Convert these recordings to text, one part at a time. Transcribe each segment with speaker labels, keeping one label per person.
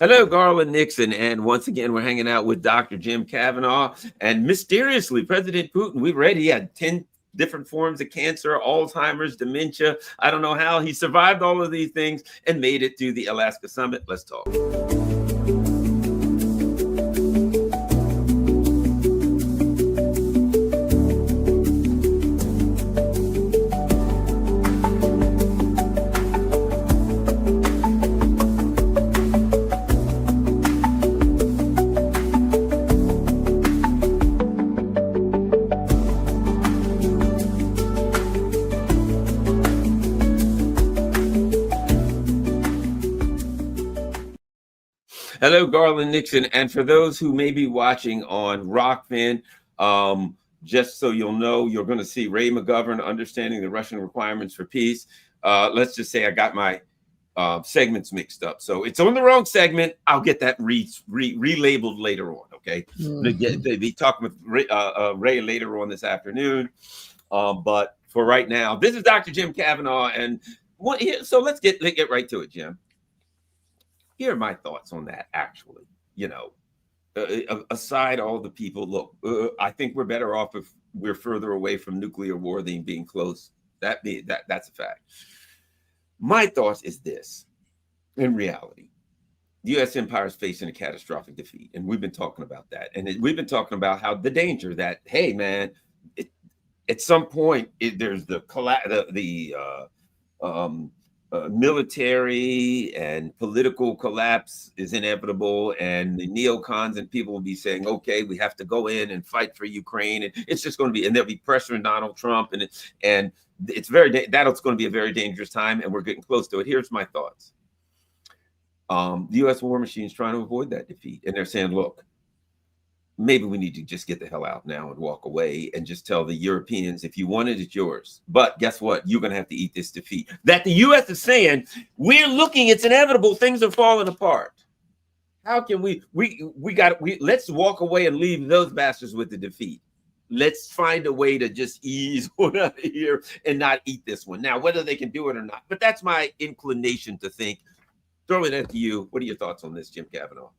Speaker 1: Hello, Garland Nixon. And once again, we're hanging out with Dr. Jim Kavanaugh. And mysteriously, President Putin, we read he had 10 different forms of cancer, Alzheimer's, dementia. I don't know how he survived all of these things and made it to the Alaska summit. Let's talk. Hello, Garland Nixon. And for those who may be watching on Rockfin, just so you'll know, you're going to see Ray McGovern, Understanding the Russian Requirements for Peace. Let's just say I got my segments mixed up. So it's on the wrong segment. I'll get that relabeled later on, okay? Mm-hmm. They'll be talking with Ray later on this afternoon. But for right now, this is Dr. Jim Kavanaugh. And so let's get right to it, Jim. Here are my thoughts on that, actually. You know, aside all the people, look, I think we're better off if we're further away from nuclear war than being close. That's a fact. My thoughts is this. In reality, the U.S. empire is facing a catastrophic defeat. And we've been talking about that. And we've been talking about how the danger that, hey, man, at some point, there's the military and political collapse is inevitable, and the neocons and people will be saying, okay, we have to go in and fight for Ukraine, and it's just going to be, and there'll be pressure on Donald Trump, and it's that's going to be a very dangerous time, and we're getting close to it. Here's my thoughts. The U.S. war machine is trying to avoid that defeat, and they're saying, look, maybe we need to just get the hell out now and walk away and just tell the Europeans, if you want it, it's yours. But guess what? You're going to have to eat this defeat. That the U.S. is saying, we're looking, it's inevitable. Things are falling apart. How can let's walk away and leave those bastards with the defeat. Let's find a way to just ease on out of here and not eat this one. Now, whether they can do it or not, but that's my inclination to think. Throw it at you. What are your thoughts on this, Jim Kavanaugh?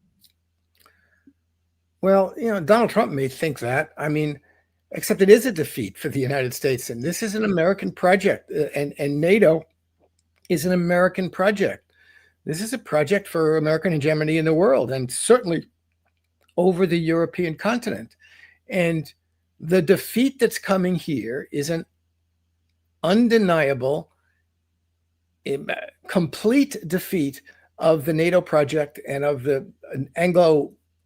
Speaker 2: Well, you know, Donald Trump may think that. I mean, except it is a defeat for the United States. And this is an American project. And NATO is an American project. This is a project for American hegemony in the world, and certainly over the European continent. And the defeat that's coming here is an undeniable, complete defeat of the NATO project and of the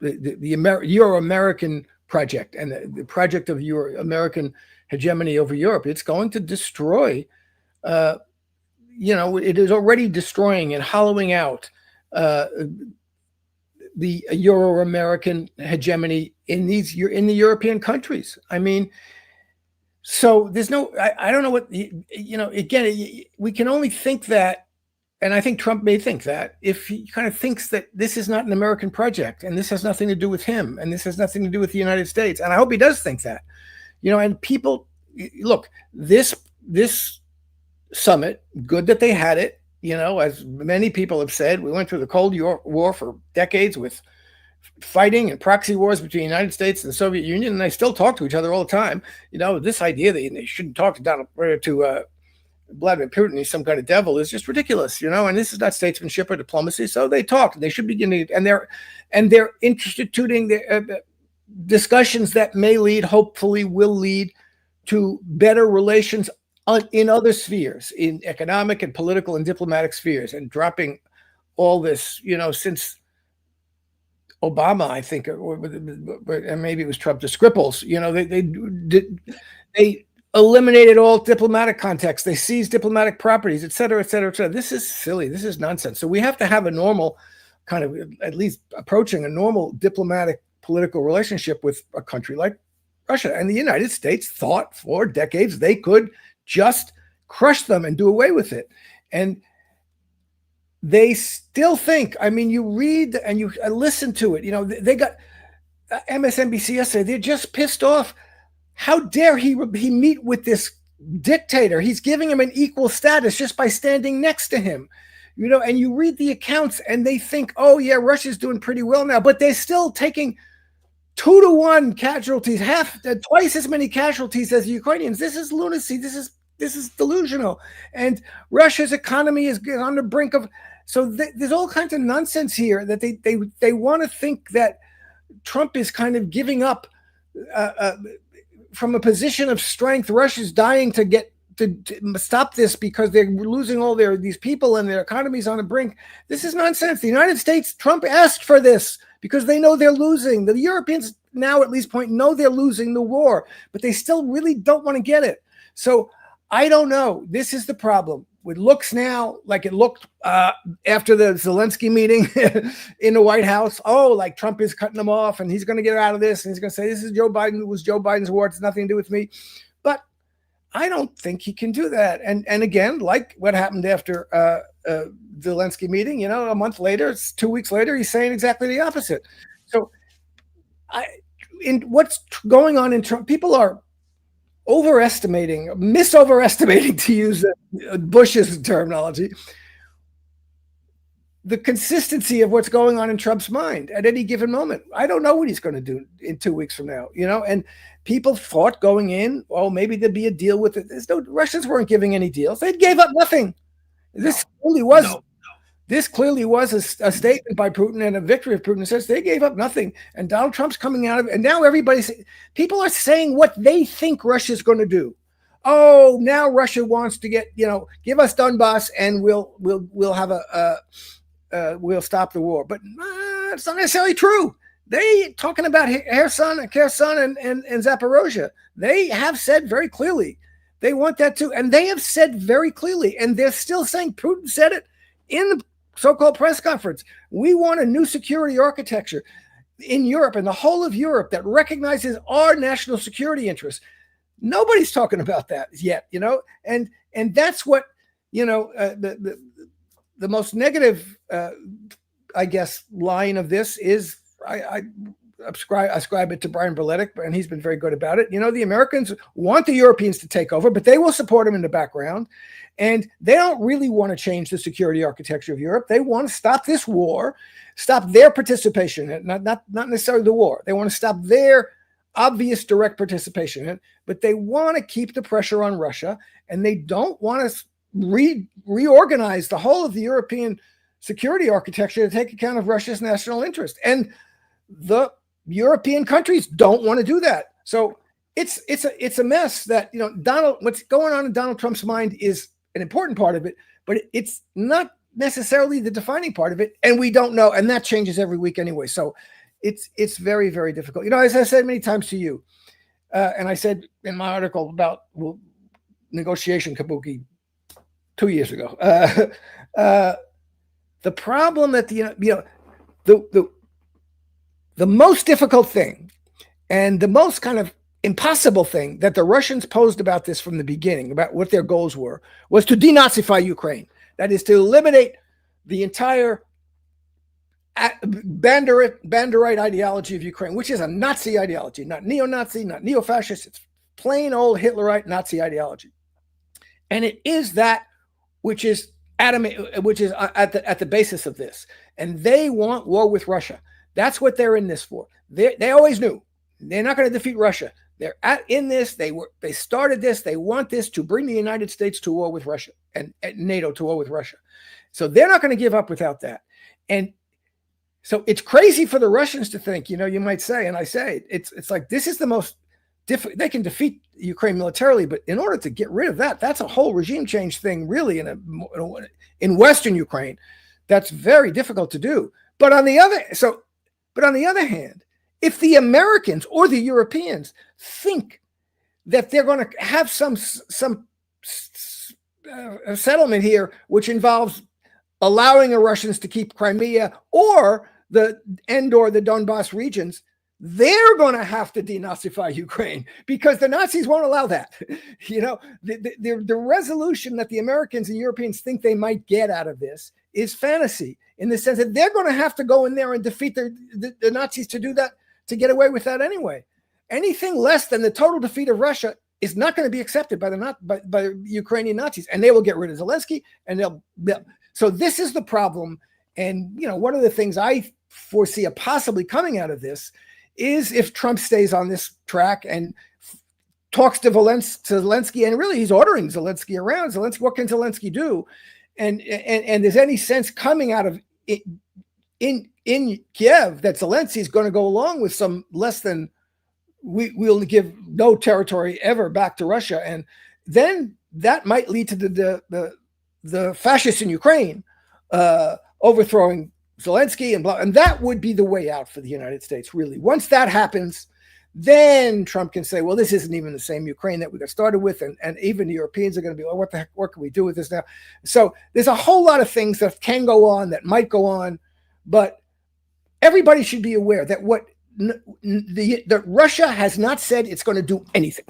Speaker 2: Euro-American project and the project of Euro-American hegemony over Europe. It's going to destroy, it is already destroying and hollowing out the Euro-American hegemony in the European countries. I mean, so there's no, I don't know what, again, we can only think that. And I think Trump may think that if he kind of thinks that this is not an American project and this has nothing to do with him and this has nothing to do with the United States. And I hope he does think that, and people, look, this summit, good that they had it, as many people have said, we went through the Cold War for decades with fighting and proxy wars between the United States and the Soviet Union. And they still talk to each other all the time. This idea that they shouldn't talk to Vladimir Putin, he's some kind of devil, is just ridiculous, and this is not statesmanship or diplomacy. So they talk, they should be getting, and they're instituting the discussions that may hopefully will lead to better relations in other spheres, in economic and political and diplomatic spheres, and dropping all this, since Obama, I think, or maybe it was Trump, the Skripals, they eliminated all diplomatic contacts. They seized diplomatic properties, et cetera, et cetera, et cetera. This is silly. This is nonsense. So we have to have a normal kind of, at least approaching a normal diplomatic political relationship with a country like Russia. And the United States thought for decades they could just crush them and do away with it. And they still think, I mean, you read and you listen to it, they got MSNBC yesterday, they're just pissed off. How dare he meet with this dictator? He's giving him an equal status just by standing next to him. and you read the accounts and they think, oh yeah, Russia's doing pretty well now, but they're still taking 2-to-1 casualties, twice as many casualties as the Ukrainians. This is lunacy. This is delusional. And Russia's economy is on the brink of. So there's all kinds of nonsense here that they want to think that Trump is kind of giving up from a position of strength. Russia's dying to get to stop this because they're losing all these people and their economy's on the brink. This is nonsense. The United States, Trump asked for this because they know they're losing. The Europeans now at least know they're losing the war, but they still really don't want to get it. So I don't know. This is the problem. It looks now like it looked after the Zelensky meeting in the White House. Oh, like Trump is cutting them off and he's going to get out of this. And he's going to say, this is Joe Biden. It was Joe Biden's war. It's nothing to do with me. But I don't think he can do that. And again, like what happened after the Zelensky meeting, a month later, 2 weeks later, he's saying exactly the opposite. So in what's going on in Trump, people are overestimating, to use Bush's terminology, the consistency of what's going on in Trump's mind at any given moment. I don't know what he's going to do in 2 weeks from now, and people thought going in, oh, maybe there'd be a deal with it. Russians weren't giving any deals. They gave up nothing. This clearly was a statement by Putin and a victory of Putin. It says they gave up nothing. And Donald Trump's coming out of it. And now people are saying what they think Russia's going to do. Oh, now Russia wants to give us Donbass and we'll have we'll stop the war. But it's not necessarily true. They talking about Kherson and Zaporozhye. They have said very clearly they want that too. And they have said very clearly, and they're still saying, Putin said it in the so-called press conference, we want a new security architecture in Europe and the whole of Europe that recognizes our national security interests. Nobody's talking about that yet, and that's what, the most negative, I guess, line of this is, I ascribe it to Brian Berletic, and he's been very good about it. The Americans want the Europeans to take over, but they will support them in the background. And they don't really want to change the security architecture of Europe. They want to stop this war, stop their participation in it, not necessarily the war. They want to stop their obvious direct participation in it, but they want to keep the pressure on Russia, and they don't want to reorganize the whole of the European security architecture to take account of Russia's national interest. And the European countries don't want to do that. So it's a mess that, what's going on in Donald Trump's mind is an important part of it, but it's not necessarily the defining part of it. And we don't know. And that changes every week anyway. So it's very, very difficult. As I said many times to you, and I said in my article about negotiation kabuki 2 years ago, the problem that the most difficult thing and the most kind of impossible thing that the Russians posed about this from the beginning, about what their goals were, was to denazify Ukraine. That is to eliminate the entire Banderite ideology of Ukraine, which is a Nazi ideology, not neo-Nazi, not neo-fascist. It's plain old Hitlerite Nazi ideology. And it is that which is at the basis of this. And they want war with Russia. That's what they're in this for. They always knew they're not going to defeat Russia. They're in this. They started this. They want this to bring the United States to war with Russia and NATO to war with Russia. So they're not going to give up without that. And so it's crazy for the Russians to think, you might say, and I say, it's like, this is the most difficult. They can defeat Ukraine militarily, but in order to get rid of that, that's a whole regime change thing, really, in Western Ukraine. That's very difficult to do. But on the other hand, if the Americans or the Europeans think that they're going to have some settlement here, which involves allowing the Russians to keep Crimea or the Donbass regions, they're going to have to denazify Ukraine because the Nazis won't allow that. The resolution that the Americans and Europeans think they might get out of this is fantasy, in the sense that they're going to have to go in there and defeat the Nazis to do that, to get away with that anyway. Anything less than the total defeat of Russia is not going to be accepted by the Ukrainian Nazis, and they will get rid of Zelensky, and So this is the problem. And, one of the things I foresee possibly coming out of this is if Trump stays on this track and talks to Zelensky, and really he's ordering Zelensky around. Zelensky, what can Zelensky do? And there's any sense coming out of it in Kiev that Zelensky is going to go along with some less than we'll give no territory ever back to Russia, and then that might lead to the fascists in Ukraine overthrowing Zelensky and that would be the way out for the United States. Really, once that happens, then Trump can say, well, this isn't even the same Ukraine that we got started with, and even the Europeans are going to be, well, what the heck, what can we do with this now? So there's a whole lot of things that can go on, that might go on, but everybody should be aware that that Russia has not said it's going to do anything.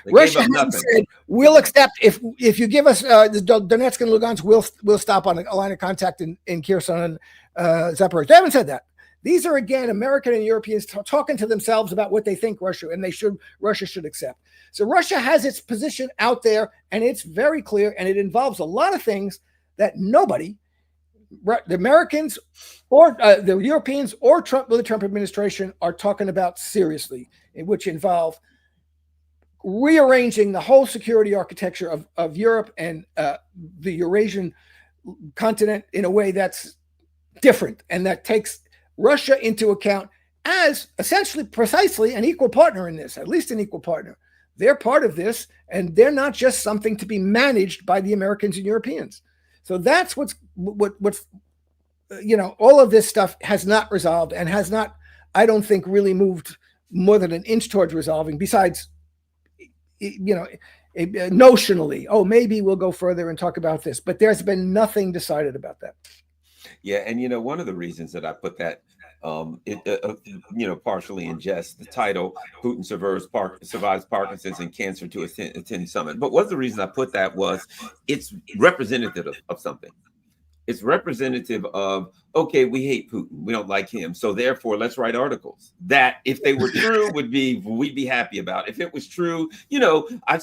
Speaker 2: Russia hasn't said we'll accept if you give us the Donetsk and Lugansk, we'll stop on a line of contact in Kherson and Zaporozhye. They haven't said that. These are, again, American and Europeans talking to themselves about what they think Russia should accept. So Russia has its position out there, and it's very clear, and it involves a lot of things that nobody, the Americans or the Europeans or the Trump administration, are talking about seriously, which involve rearranging the whole security architecture of Europe and the Eurasian continent in a way that's different and that takes Russia into account as essentially precisely an equal partner in this, at least an equal partner. They're part of this, and they're not just something to be managed by the Americans and Europeans. So that's what's all of this stuff has not resolved and has not, I don't think, really moved more than an inch towards resolving, besides, notionally, maybe we'll go further and talk about this, but there's been nothing decided about that.
Speaker 1: Yeah, and one of the reasons that I put that, partially in jest, the title, Putin survives Parkinson's and cancer to attend summit. But one of the reasons I put that was it's representative of something. It's representative of, okay, we hate Putin, we don't like him, so therefore let's write articles that, if they were true, we'd be happy about. If it was true, I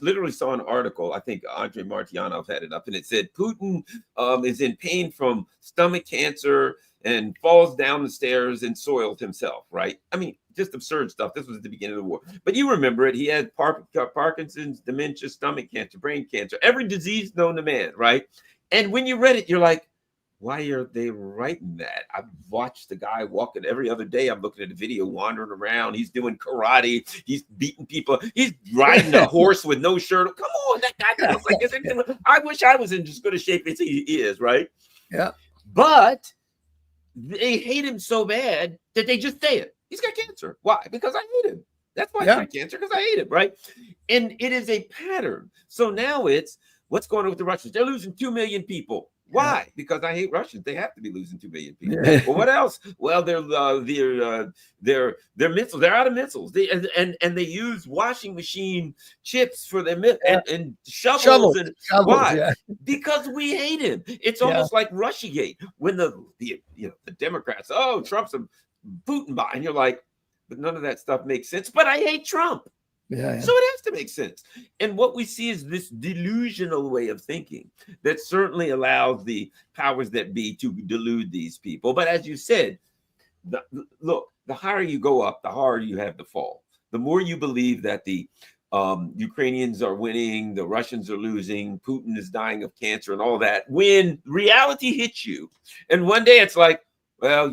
Speaker 1: literally saw an article, I think Andrei Martyanov had it up, and it said Putin is in pain from stomach cancer and falls down the stairs and soiled himself, right? I mean, just absurd stuff. This was at the beginning of the war. But you remember it. He had Parkinson's, dementia, stomach cancer, brain cancer, every disease known to man, right? And when you read it, you're like, why are they writing that? I've watched the guy walking every other day. I'm looking at a video, wandering around. He's doing karate. He's beating people. He's riding a horse with no shirt. Come on, that guy looks like I wish I was in as good a shape as he is, right?
Speaker 2: Yeah.
Speaker 1: But they hate him so bad that they just say it. He's got cancer. Why? Because I hate him. That's why he's got cancer, because I hate him, right? And it is a pattern. So now it's, what's going on with the Russians? They're losing 2 million people. Why? Because I hate Russians. They have to be losing 2 million people. Well, what else? Well, they're missiles. They're out of missiles. They use washing machine chips for their and shovels. Why? Yeah. Because we hate him. It's almost like Russiagate when the Democrats, Trump's a Putin bot, and you're like, but none of that stuff makes sense. But I hate Trump. Yeah. So it has to make sense. And what we see is this delusional way of thinking that certainly allows the powers that be to delude these people. But as you said, the higher you go up, the harder you have to fall. The more you believe that the Ukrainians are winning, the Russians are losing, Putin is dying of cancer and all that, when reality hits you. And one day it's like, well,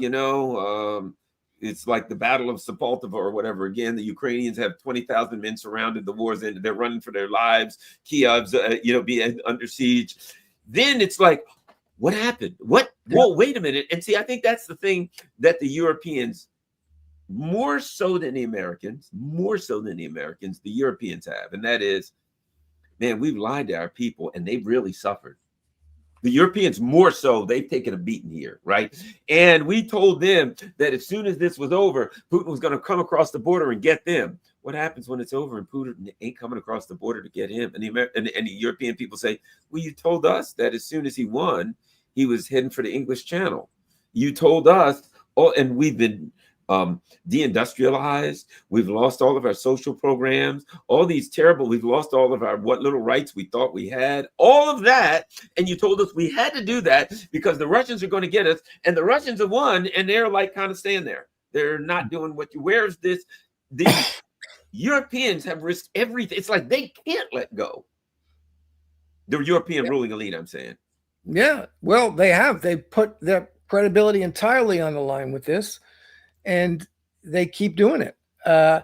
Speaker 1: it's like the Battle of Sepultava or whatever. Again, the Ukrainians have 20,000 men surrounded. The war's in. They're running for their lives. Kiev's, being under siege. Then it's like, what happened? What? Yeah. Well, wait a minute. And see, I think that's the thing that the Europeans, more so than the Americans, the Europeans have. And that is, man, we've lied to our people and they've really suffered. The Europeans more so, they've taken a beating here, right? And we told them that as soon as this was over, Putin was going to come across the border and get them. What happens when it's over and Putin ain't coming across the border to get him? And the European people say, well, you told us that as soon as he won, he was heading for the English Channel. You told us, and we've been deindustrialized. We've lost all of our social programs, all these terrible, we've lost all of our what little rights we thought we had, all of that. And you told us we had to do that because the Russians are going to get us, and the Russians have won, and they're like kind of staying there. They're not doing what you, where's this? The Europeans have risked everything. It's like they can't let go. The European ruling elite, I'm saying.
Speaker 2: Yeah, well, they have. They put their credibility entirely on the line with this, and they keep doing it. Yeah,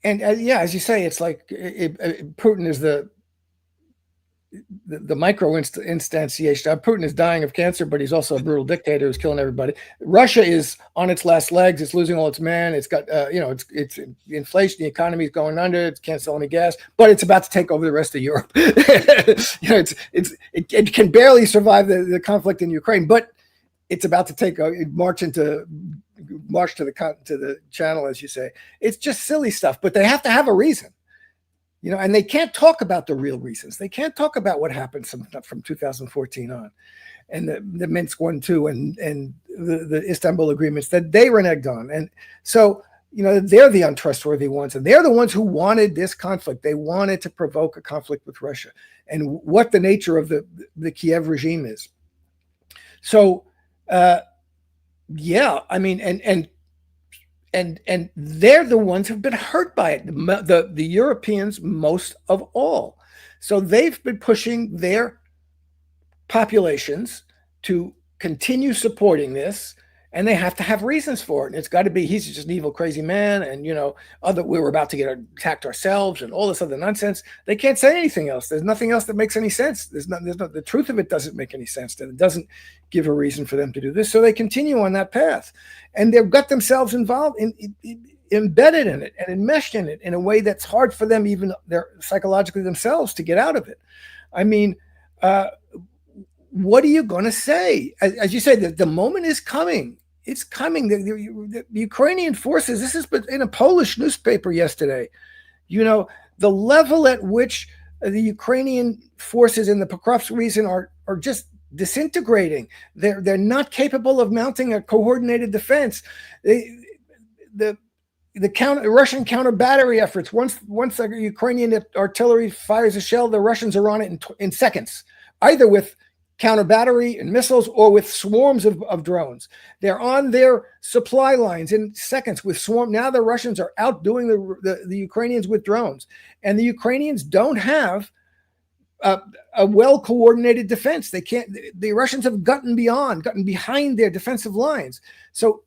Speaker 2: as you say, it's like Putin is the micro instantiation. Putin is dying of cancer, but he's also a brutal dictator who's killing everybody. Russia is on its last legs. It's losing all its men. It's got, it's inflation. The economy is going under. It can't sell any gas, but it's about to take over the rest of Europe. It can barely survive the conflict in Ukraine, but it's about to march to the channel, as you say. It's just silly stuff, but they have to have a reason. And they can't talk about the real reasons. They can't talk about what happened from 2014 on, and the Minsk 1-2 and the Istanbul agreements that they reneged on. And so, they're the untrustworthy ones, and they're the ones who wanted this conflict. They wanted to provoke a conflict with Russia, and what the nature of the Kiev regime is. So, yeah, I mean, and they're the ones who've been hurt by it, the Europeans most of all. So they've been pushing their populations to continue supporting this, and they have to have reasons for it. And it's got to be, he's just an evil, crazy man, and we were about to get attacked ourselves, and all this other nonsense. They can't say anything else. There's nothing else that makes any sense. The truth of it doesn't make any sense. That it doesn't give a reason for them to do this. So they continue on that path, and they've got themselves involved embedded in it and enmeshed in it in a way that's hard for them, even they're psychologically themselves, to get out of it. I mean, what are you going to say? As you say, the moment is coming. It's coming. The Ukrainian forces, this is in a Polish newspaper yesterday, the level at which the Ukrainian forces in the Pokrovsk region are just disintegrating. They're not capable of mounting a coordinated defense. The Russian counter battery efforts, once the Ukrainian artillery fires a shell, the Russians are on it in seconds, either with counter battery and missiles or with swarms of drones. They're on their supply lines in seconds with swarm. Now the Russians are outdoing the Ukrainians with drones, and the Ukrainians don't have a well-coordinated defense. They can't. The Russians have gotten behind their defensive lines. So,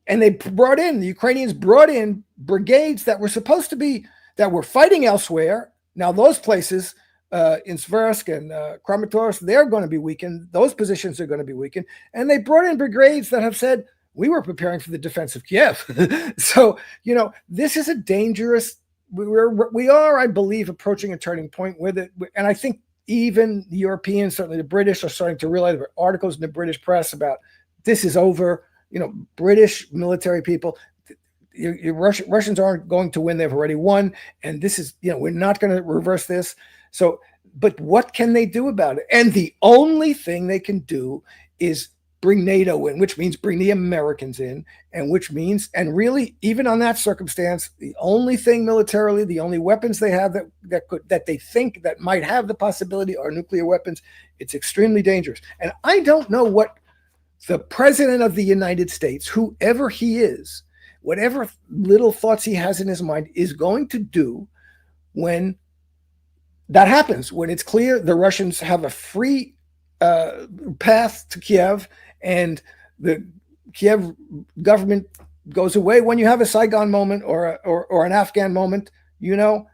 Speaker 2: and the Ukrainians brought in brigades that were fighting elsewhere. Now those places, in Sversk and Kramatorsk, they're going to be weakened. Those positions are going to be weakened. And they brought in brigades that have said, we were preparing for the defense of Kiev. So, this is a dangerous, we are, I believe, approaching a turning point and I think even the Europeans, certainly the British, are starting to realize, there are articles in the British press about this is over. British military people, Russians aren't going to win. They've already won. And this is, we're not going to reverse this. So, but what can they do about it? And the only thing they can do is bring NATO in, which means bring the Americans in, and which means, and really, even on that circumstance, the only thing militarily, the only weapons they have that they think that might have the possibility are nuclear weapons. It's extremely dangerous. And I don't know what the president of the United States, whoever he is, whatever little thoughts he has in his mind, is going to do when that happens, when it's clear the Russians have a free path to Kiev and the Kiev government goes away. When you have a Saigon moment or an Afghan moment, Donald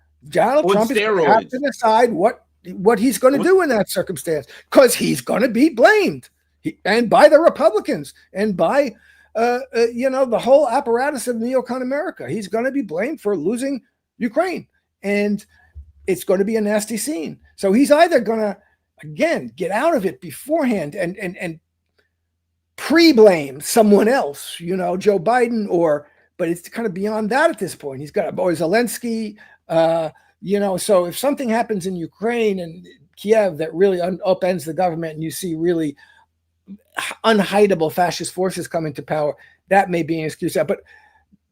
Speaker 2: Trump is going to have to decide what he's going to do in that circumstance, because he's going to be blamed, and by the Republicans and by the whole apparatus of neocon America. He's going to be blamed for losing Ukraine, and it's going to be a nasty scene. So he's either going to, again, get out of it beforehand and pre-blame someone else, Joe Biden, but it's kind of beyond that at this point. He's got a boy Zelensky, so if something happens in Ukraine and Kiev that really upends the government, and you see really unhideable fascist forces come into power, that may be an excuse.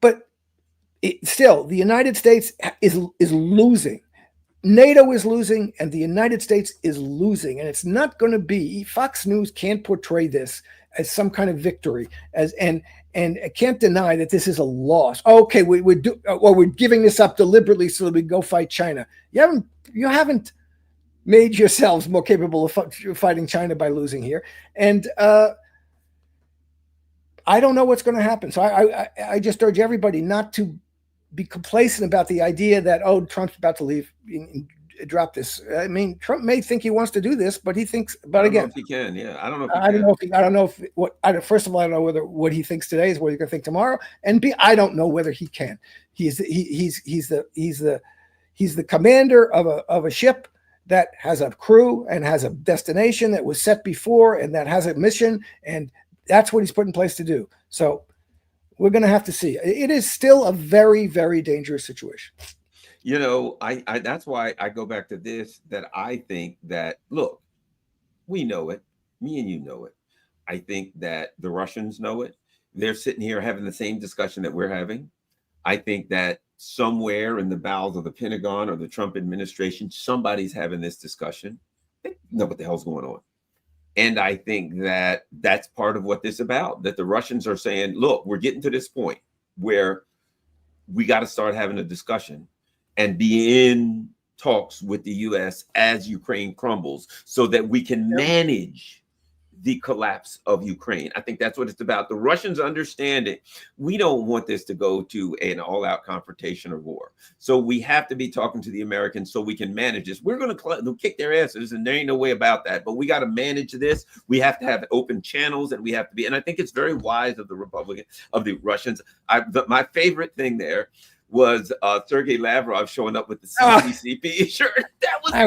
Speaker 2: But still, the United States is losing. NATO is losing, and the United States is losing, and it's not going to be. Fox News can't portray this as some kind of victory, and can't deny that this is a loss. Okay, we're giving this up deliberately so that we go fight China. You haven't made yourselves more capable of fighting China by losing here, and I don't know what's going to happen. So I just urge everybody not to be complacent about the idea that, oh, Trump's about to leave and drop this. I mean, Trump may think he wants to do this, but he thinks. But again,
Speaker 1: if he can, yeah, I don't know.
Speaker 2: I don't know if first of all, I don't know whether what he thinks today is what he's going to think tomorrow, and B, I don't know whether he can. He's the commander of a ship that has a crew and has a destination that was set before and that has a mission, and that's what he's put in place to do. So we're going to have to see. It is still a very, very dangerous situation.
Speaker 1: You know, I that's why I go back to this, that I think that, look, we know it. Me and you know it. I think that the Russians know it. They're sitting here having the same discussion that we're having. I think that somewhere in the bowels of the Pentagon or the Trump administration, somebody's having this discussion. They know what the hell's going on. And I think that that's part of what this is about, that the Russians are saying, look, we're getting to this point where we got to start having a discussion and be in talks with the U.S. as Ukraine crumbles so that we can manage the collapse of Ukraine. I think that's what it's about. The Russians understand it. We don't want this to go to an all-out confrontation or war. So we have to be talking to the Americans so we can manage this. We're going to kick their asses, and there ain't no way about that. But we got to manage this. We have to have open channels, and we have to be. And I think it's very wise of the Russians. My favorite thing there was Sergei Lavrov showing up with the CCCP shirt. That was I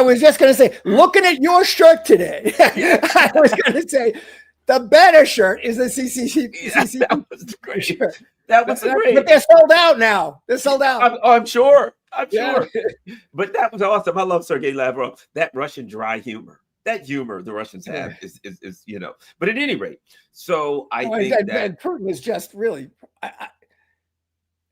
Speaker 2: was just gonna say, looking at your shirt today, I was gonna say the better shirt is the CCCP.
Speaker 1: Yeah, that was the great shirt. That was great.
Speaker 2: But they're sold out now. They're sold out.
Speaker 1: I'm sure. Sure. But that was awesome. I love Sergei Lavrov. That Russian dry humor. That humor the Russians have is you know. But at any rate, so I think that
Speaker 2: Putin is just really.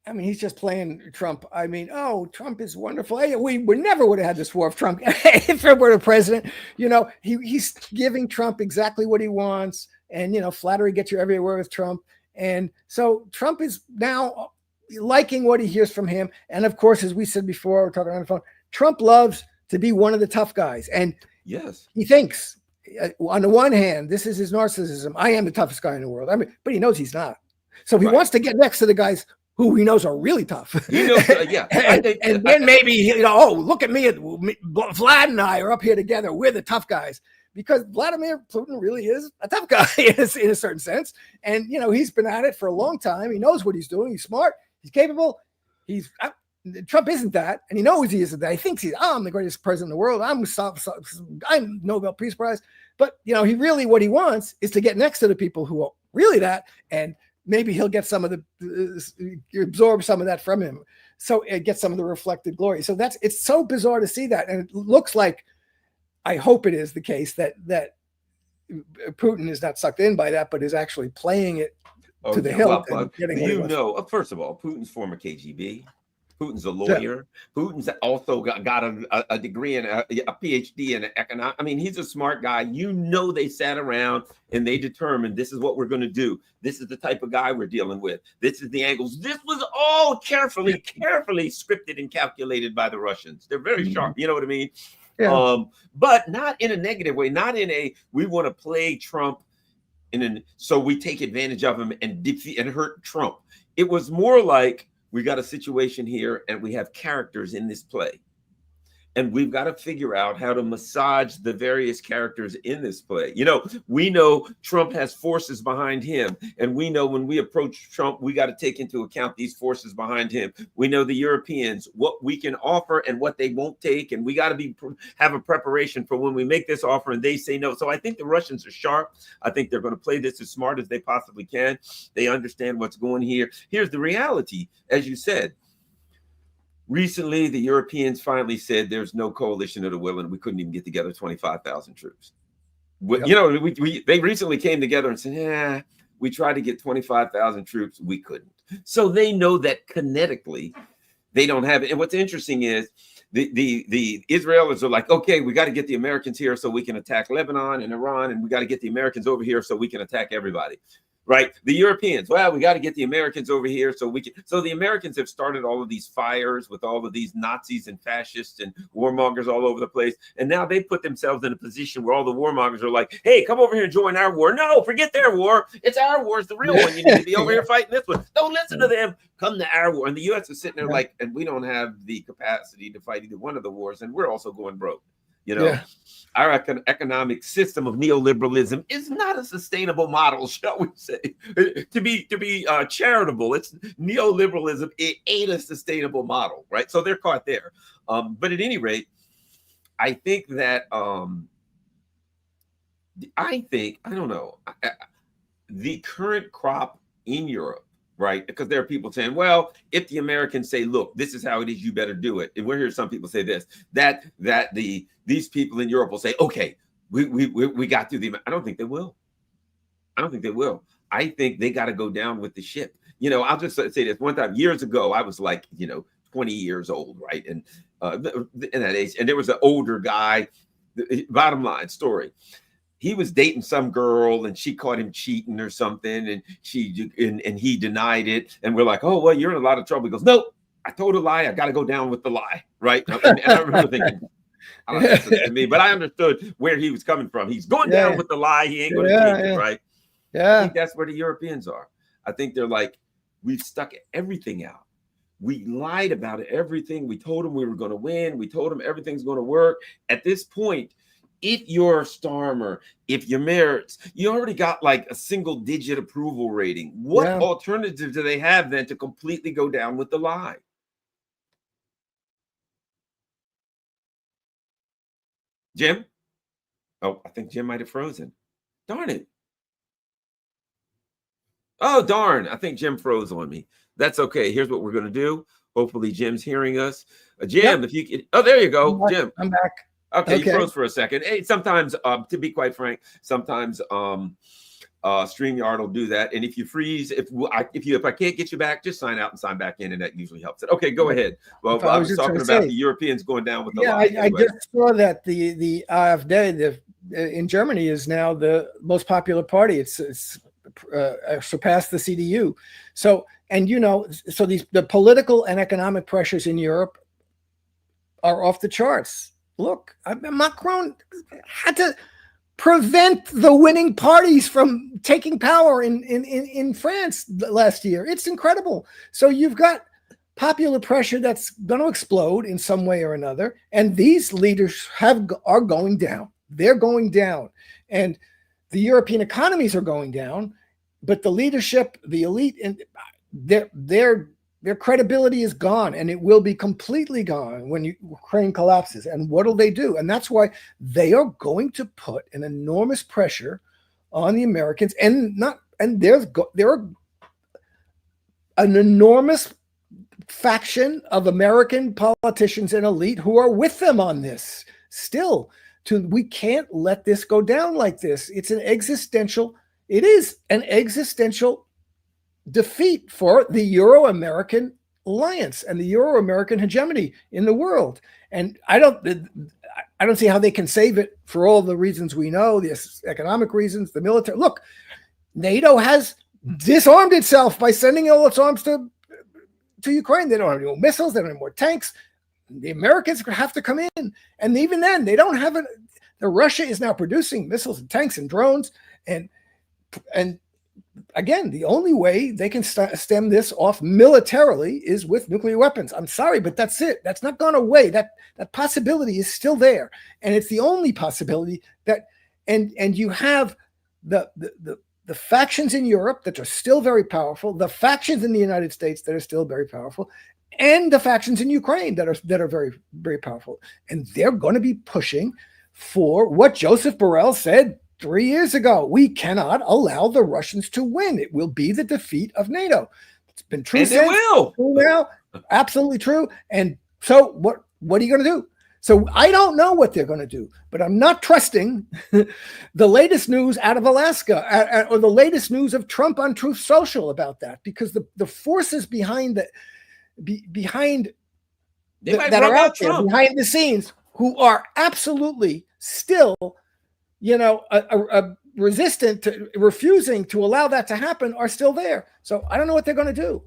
Speaker 2: I mean, he's just playing Trump. I mean, oh, Trump is wonderful. Hey, we never would have had this war if Trump, if Trump were the president. You know, he's giving Trump exactly what he wants. And, you know, flattery gets you everywhere with Trump. And so Trump is now liking what he hears from him. And of course, as we said before, we're talking on the phone, Trump loves to be one of the tough guys. And
Speaker 1: yes,
Speaker 2: he thinks, on the one hand, this is his narcissism. I am the toughest guy in the world. I mean, but he knows he's not. So he wants to get next to the guys who he knows are really tough.
Speaker 1: You know, yeah.
Speaker 2: and then maybe, you know, oh, look at me. Vlad and I are up here together. We're the tough guys. Because Vladimir Putin really is a tough guy in a certain sense. And, you know, he's been at it for a long time. He knows what he's doing. He's smart. He's capable. Trump isn't that. And he knows he isn't that. He thinks I'm the greatest president in the world. I'm Nobel Peace Prize. But, you know, what he wants is to get next to the people who are really that. And maybe he'll get some of absorb some of that from him. So it gets some of the reflected glory. So it's so bizarre to see that. And it looks like, I hope it is the case that Putin is not sucked in by that, but is actually playing it to the hilt.
Speaker 1: First of all, Putin's former KGB. Putin's a lawyer. Yeah. Putin's also got a degree in a PhD in economics. I mean, he's a smart guy. You know, they sat around and they determined this is what we're going to do. This is the type of guy we're dealing with. This is the angles. This was all carefully scripted and calculated by the Russians. They're very sharp. You know what I mean? Yeah. But not in a negative way. Not in a we want to play Trump so we take advantage of him and defeat and hurt Trump. It was more like, we got a situation here and we have characters in this play. And we've got to figure out how to massage the various characters in this play. You know, we know Trump has forces behind him. And we know when we approach Trump, we got to take into account these forces behind him. We know the Europeans, what we can offer and what they won't take. And we got to have a preparation for when we make this offer and they say no. So I think the Russians are sharp. I think they're going to play this as smart as they possibly can. They understand what's going here. Here's the reality, as you said. Recently, the Europeans finally said there's no coalition of the willing. We couldn't even get together 25,000 troops.
Speaker 2: Yep.
Speaker 1: You know, they recently came together and said, yeah, we tried to get 25,000 troops. We couldn't. So they know that kinetically they don't have it. And what's interesting is the Israelis are like, okay, we got to get the Americans here so we can attack Lebanon and Iran, and we got to get the Americans over here so we can attack everybody. Right. The Europeans, well, we got to get the Americans over here so we can. So the Americans have started all of these fires with all of these Nazis and fascists and warmongers all over the place. And now they put themselves in a position where all the warmongers are like, hey, come over here and join our war. No, forget their war. It's our war. It's the real one. You need to be over here fighting this one. Don't listen to them. Come to our war. And the U.S. is sitting there like, and we don't have the capacity to fight either one of the wars. And we're also going broke. You know, our economic system of neoliberalism is not a sustainable model, shall we say? To be charitable, it's neoliberalism. It ain't a sustainable model, right? So they're caught there. But at any rate, I think that I don't know, the current crop in Europe. Right, because there are people saying, well, if the Americans say, look, this is how it is, you better do it. And we're hearing some people say this, that these people in Europe will say, okay, we got through the. I don't think they will. I don't think they will. I think they got to go down with the ship. You know, I'll just say this. One time, years ago, I was like, 20 years old, right? And in that age, and there was an older guy. Bottom line story. He was dating some girl and she caught him cheating or something, and he denied it. And we're like, oh, well, you're in a lot of trouble. He goes, nope, I told a lie. I got to go down with the lie. Right. And I remember thinking, I don't know if it's to me, but I understood where he was coming from. He's going down with the lie. He ain't going to change it. Right. Yeah. I think that's where the Europeans are. I think they're like, we've stuck everything out. We lied about it, everything. We told them we were going to win. We told them everything's going to work. At this point, if you're Starmer, if you're Merritt, you already got like a single digit approval rating. What alternative do they have then to completely go down with the lie? Jim? Oh, I think Jim might have frozen. Darn it. Oh, darn. I think Jim froze on me. That's okay. Here's what we're going to do. Hopefully Jim's hearing us. Jim, if you can. Oh, there you go, Jim.
Speaker 2: I'm back.
Speaker 1: Okay, you froze for a second. Hey, sometimes, to be quite frank, sometimes StreamYard will do that. And if you freeze, if I can't get you back, just sign out and sign back in, and that usually helps it. Okay, go ahead. Well, I was talking about the Europeans going down with the lie.
Speaker 2: I just saw that the AfD in Germany is now the most popular party. It's surpassed the CDU. So, and the political and economic pressures in Europe are off the charts. Look, Macron had to prevent the winning parties from taking power in France last year. It's incredible. So you've got popular pressure that's going to explode in some way or another, and these leaders are going down. They're going down, and the European economies are going down. But the leadership, the elite, and their credibility is gone, and it will be completely gone when Ukraine collapses. And what will they do? And that's why they are going to put an enormous pressure on the Americans, and there are an enormous faction of American politicians and elite who are with them on this still. We can't let this go down like this. It is an existential defeat for the Euro-American alliance and the Euro-American hegemony in the world. And I don't see how they can save it for all the reasons we know, the economic reasons, the military. Look, NATO has disarmed itself by sending all its arms to Ukraine. They don't have any more missiles. They don't have any more tanks. The Americans have to come in. And even then, they don't have it. Russia is now producing missiles and tanks and drones. And again, the only way they can stem this off militarily is with nuclear weapons. I'm sorry, but that's it. That's not gone away. That possibility is still there, and it's the only possibility that. And you have the factions in Europe that are still very powerful, the factions in the United States that are still very powerful, and the factions in Ukraine that are very, very powerful, and they're going to be pushing for what Joseph Borrell said 3 years ago. We cannot allow the Russians to win. It will be the defeat of NATO. It's been true. And
Speaker 1: it will.
Speaker 2: Now, absolutely true. And so what are you going to do? So I don't know what they're going to do, but I'm not trusting the latest news out of Alaska or the latest news of Trump on Truth Social about that, because the forces behind that are out there behind the scenes, who are absolutely still, resistant to, refusing to allow that to happen, are still there. So I don't know what they're going to do.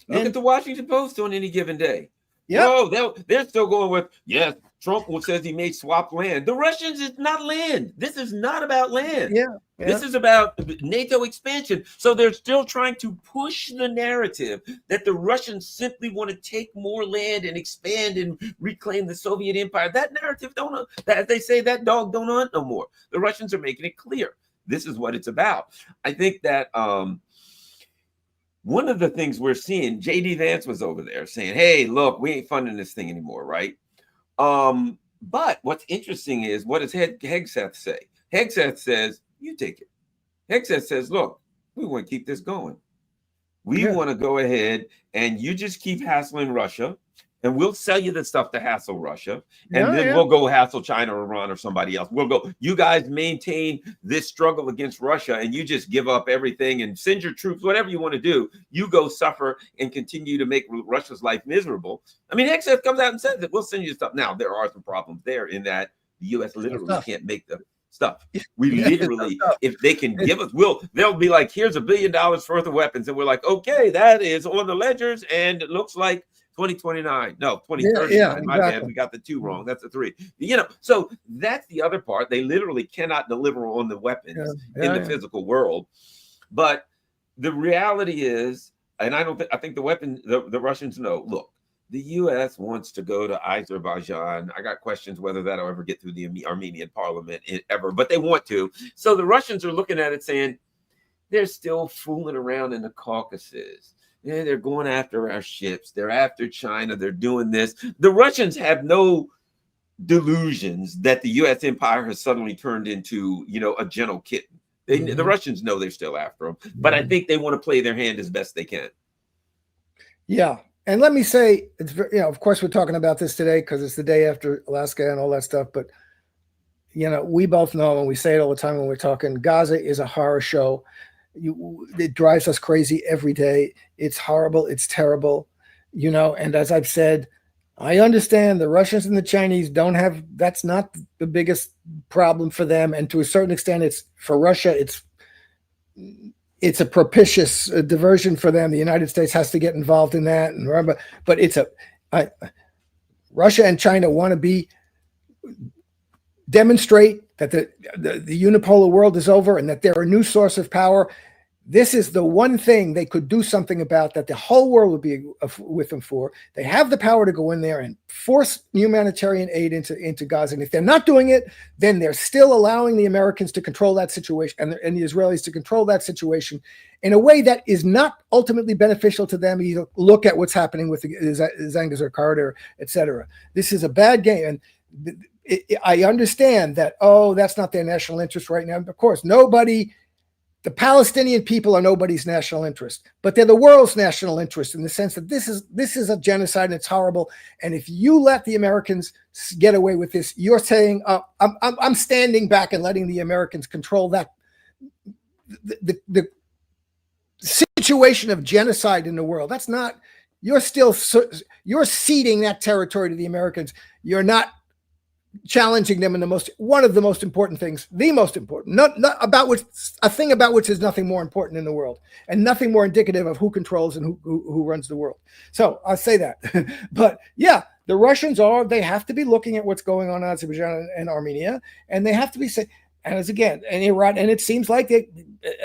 Speaker 1: Look at the Washington Post on any given day.
Speaker 2: Yeah,
Speaker 1: no, they're still going with, yes, Trump says he may swap land. The Russians, it's not land. This is not about land.
Speaker 2: Yeah.
Speaker 1: This is about NATO expansion. So they're still trying to push the narrative that the Russians simply want to take more land and expand and reclaim the Soviet empire. That narrative as they say, that dog don't hunt no more. The Russians are making it clear. This is what it's about. I think that one of the things we're seeing, J.D. Vance was over there saying, hey, look, we ain't funding this thing anymore, right? But what's interesting is, what does Hegseth say? Hegseth says, you take it. Hegseth says, look, we want to keep this going. We want to go ahead and you just keep hassling Russia, and we'll sell you the stuff to hassle Russia. And then we'll go hassle China or Iran or somebody else. We'll go, you guys maintain this struggle against Russia, and you just give up everything and send your troops, whatever you want to do. You go suffer and continue to make Russia's life miserable. I mean, Hegseth comes out and says that we'll send you stuff. Now, there are some problems there in that the U.S. literally can't make the stuff. We literally, if they can give us, they'll be like, here's $1 billion worth of weapons. And we're like, okay, that is on the ledgers. And it looks like 2029. No, 2039. My bad. We got the 2 wrong. That's a 3. So that's the other part. They literally cannot deliver on the weapons in the physical world. But the reality is, and I think the Russians know, look, the U.S. wants to go to Azerbaijan. I got questions whether that'll ever get through the Armenian parliament ever, but they want to. So the Russians are looking at it saying, they're still fooling around in the Caucasus. Yeah, they're going after our ships. They're after China. They're doing this. The Russians have no delusions that the U.S. empire has suddenly turned into, a gentle kitten. The Russians know they're still after them, but I think they want to play their hand as best they can.
Speaker 2: Yeah. And let me say, it's of course, we're talking about this today because it's the day after Alaska and all that stuff. But, we both know, and we say it all the time when we're talking, Gaza is a horror show. It drives us crazy every day. It's horrible. It's terrible, and as I've said, I understand the Russians and the Chinese that's not the biggest problem for them. And to a certain extent, it's for Russia, it's a propitious diversion for them. The United States has to get involved in that. And remember, but Russia and China want to demonstrate that the unipolar world is over and that they're a new source of power. This is the one thing they could do something about, that the whole world would be with them for. They have the power to go in there and force humanitarian aid into Gaza. And if they're not doing it, then they're still allowing the Americans to control that situation and the Israelis to control that situation in a way that is not ultimately beneficial to them. You look at what's happening with the Zangezur corridor, etc. This is a bad game. And I understand that, that's not their national interest right now. Of course, the Palestinian people are nobody's national interest, but they're the world's national interest in the sense that this is a genocide and it's horrible. And if you let the Americans get away with this, you're saying, I'm standing back and letting the Americans control that the situation of genocide in the world. That's not, you're ceding that territory to the Americans. You're not challenging them in one of the most important things, the most important, not about which, a thing about which is nothing more important in the world and nothing more indicative of who controls and who runs the world. So I'll say that. But yeah, the Russians they have to be looking at what's going on in Azerbaijan and Armenia, and they have to be saying, and as again, and Iran, and it seems like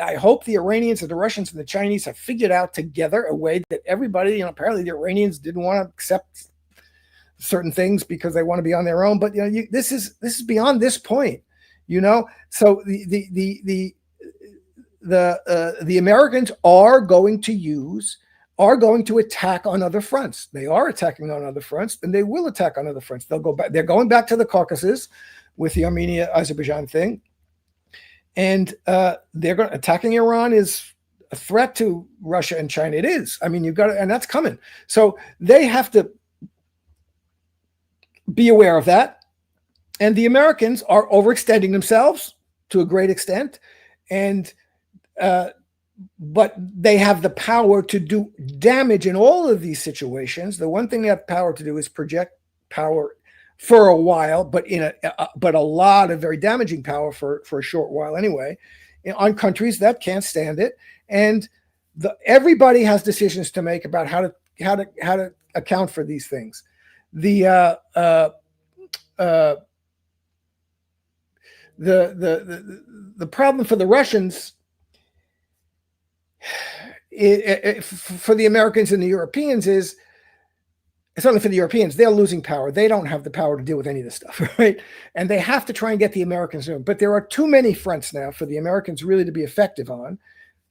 Speaker 2: I hope the Iranians and the Russians and the Chinese have figured out together a way that everybody, apparently the Iranians didn't want to accept certain things because they want to be on their own, but this is beyond this point, So the Americans are going to attack on other fronts. They are attacking on other fronts, and they will attack on other fronts. They'll go back. They're going back to the Caucasus with the Armenia-Azerbaijan thing, and attacking Iran is a threat to Russia and China. It is. I mean, and that's coming. So they have to be aware of that. And the Americans are overextending themselves to a great extent, and but they have the power to do damage in all of these situations. The one thing they have power to do is project power for a while, but but a lot of very damaging power for a short while anyway, on countries that can't stand it. And everybody has decisions to make about how to account for these things. The problem for the Russians, for the Americans and the Europeans, is certainly for the Europeans, they're losing power. They don't have the power to deal with any of this stuff, right? And they have to try and get the Americans in. But there are too many fronts now for the Americans really to be effective on,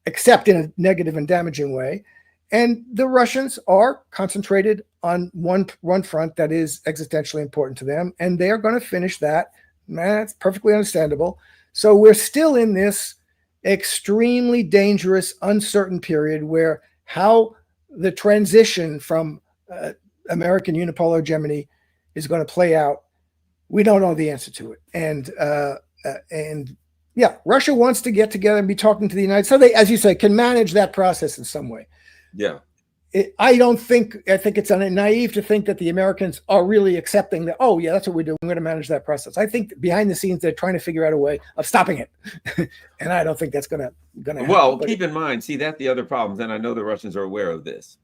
Speaker 2: except in a negative and damaging way. And the Russians are concentrated on one front that is existentially important to them, and they are going to finish that. That's perfectly understandable. So we're still in this extremely dangerous, uncertain period where how the transition from American unipolar hegemony is going to play out, we don't know the answer to it. And yeah, Russia wants to get together and be talking to the United States, so they, as you say, can manage that process in some way.
Speaker 1: Yeah.
Speaker 2: I think it's naive to think that the Americans are really accepting that, oh yeah, that's what we're doing, we're going to manage that process. I think behind the scenes, they're trying to figure out a way of stopping it. And I don't think that's going to happen.
Speaker 1: Well, keep in mind, see, that's the other problems, and I know the Russians are aware of this.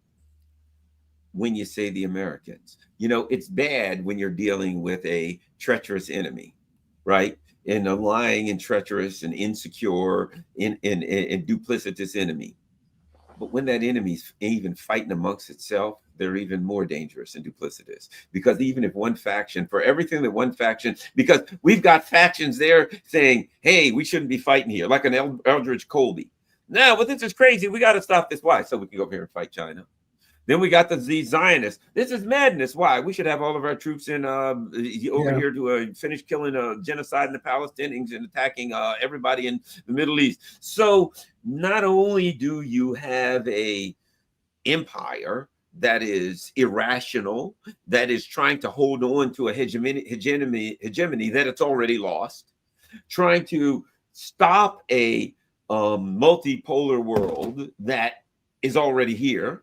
Speaker 1: When you say the Americans, it's bad when you're dealing with a treacherous enemy, right? And a lying and treacherous and insecure and duplicitous enemy. But when that enemy's even fighting amongst itself, they're even more dangerous and duplicitous. Because even if one faction, for everything that one faction, because we've got factions there saying, hey, we shouldn't be fighting here, like an Eldridge Colby. No, but this is crazy. We got to stop this. Why? So we can go over here and fight China. Then we got the Zionists. This is madness. Why? We should have all of our troops in over here to finish killing genocide in the Palestinians and attacking everybody in the Middle East. So not only do you have a empire that is irrational, that is trying to hold on to a hegemony that it's already lost, trying to stop a multipolar world that is already here.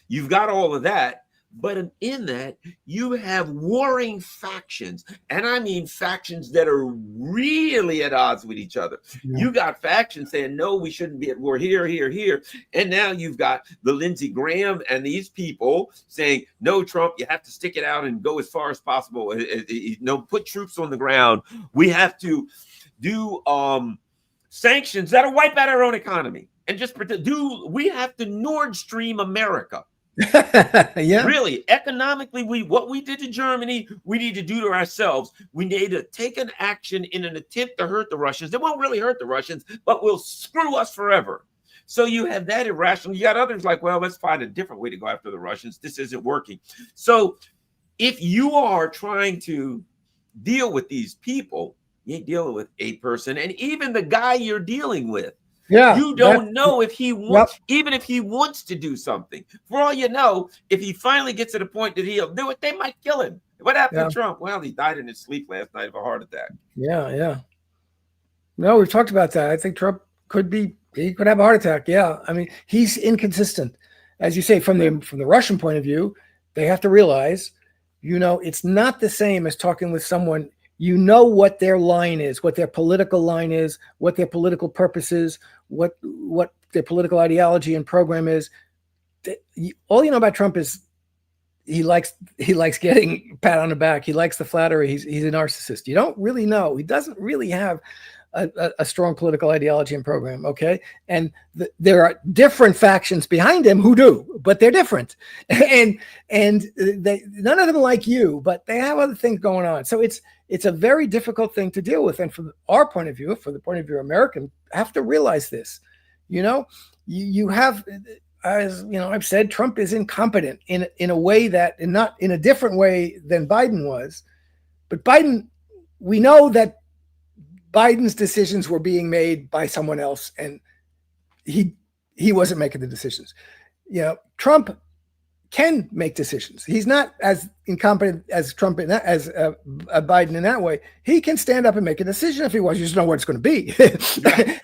Speaker 1: You've got all of that, but in that, you have warring factions. And I mean factions that are really at odds with each other. Yeah. You got factions saying, no, we shouldn't be at war here, here, here. And now you've got the Lindsey Graham and these people saying, no, Trump, you have to stick it out and go as far as possible. Put troops on the ground. We have to do sanctions that'll wipe out our own economy. And just we have to Nord Stream America.
Speaker 2: Yeah,
Speaker 1: really, economically, what we did to Germany, we need to do to ourselves. We need to take an action in an attempt to hurt the Russians. It won't really hurt the Russians, but will screw us forever. So you have that irrational. You got others like, well, let's find a different way to go after the Russians. This isn't working. So if you are trying to deal with these people, you ain't dealing with a person, and even the guy you're dealing with. Yeah, you don't know if he wants, even if he wants to do something. For all you know, if he finally gets to the point that he'll do it, they might kill him. What happened to Trump? Well, he died in his sleep last night of a heart attack.
Speaker 2: Yeah. No, we've talked about that. I think Trump he could have a heart attack. Yeah. I mean, he's inconsistent. As you say, from the Russian point of view, they have to realize, it's not the same as talking with someone. You know what their line is, what their political line is, what their political purpose is, what their political ideology and program is. All you know about Trump is he likes getting pat on the back. He likes the flattery. He's a narcissist. You don't really know. He doesn't really have a strong political ideology and program. Okay, and there are different factions behind him who do, but they're different, and none of them like you, but they have other things going on. So it's a very difficult thing to deal with. And from our point of view, from the point of view of American, have to realize this. You have, as I've said, Trump is incompetent in a way that, and not in a different way than Biden was. But Biden, we know that Biden's decisions were being made by someone else, and he wasn't making the decisions. Trump can make decisions. He's not as incompetent as Trump as Biden in that way. He can stand up and make a decision if he wants. You just know what it's going to be,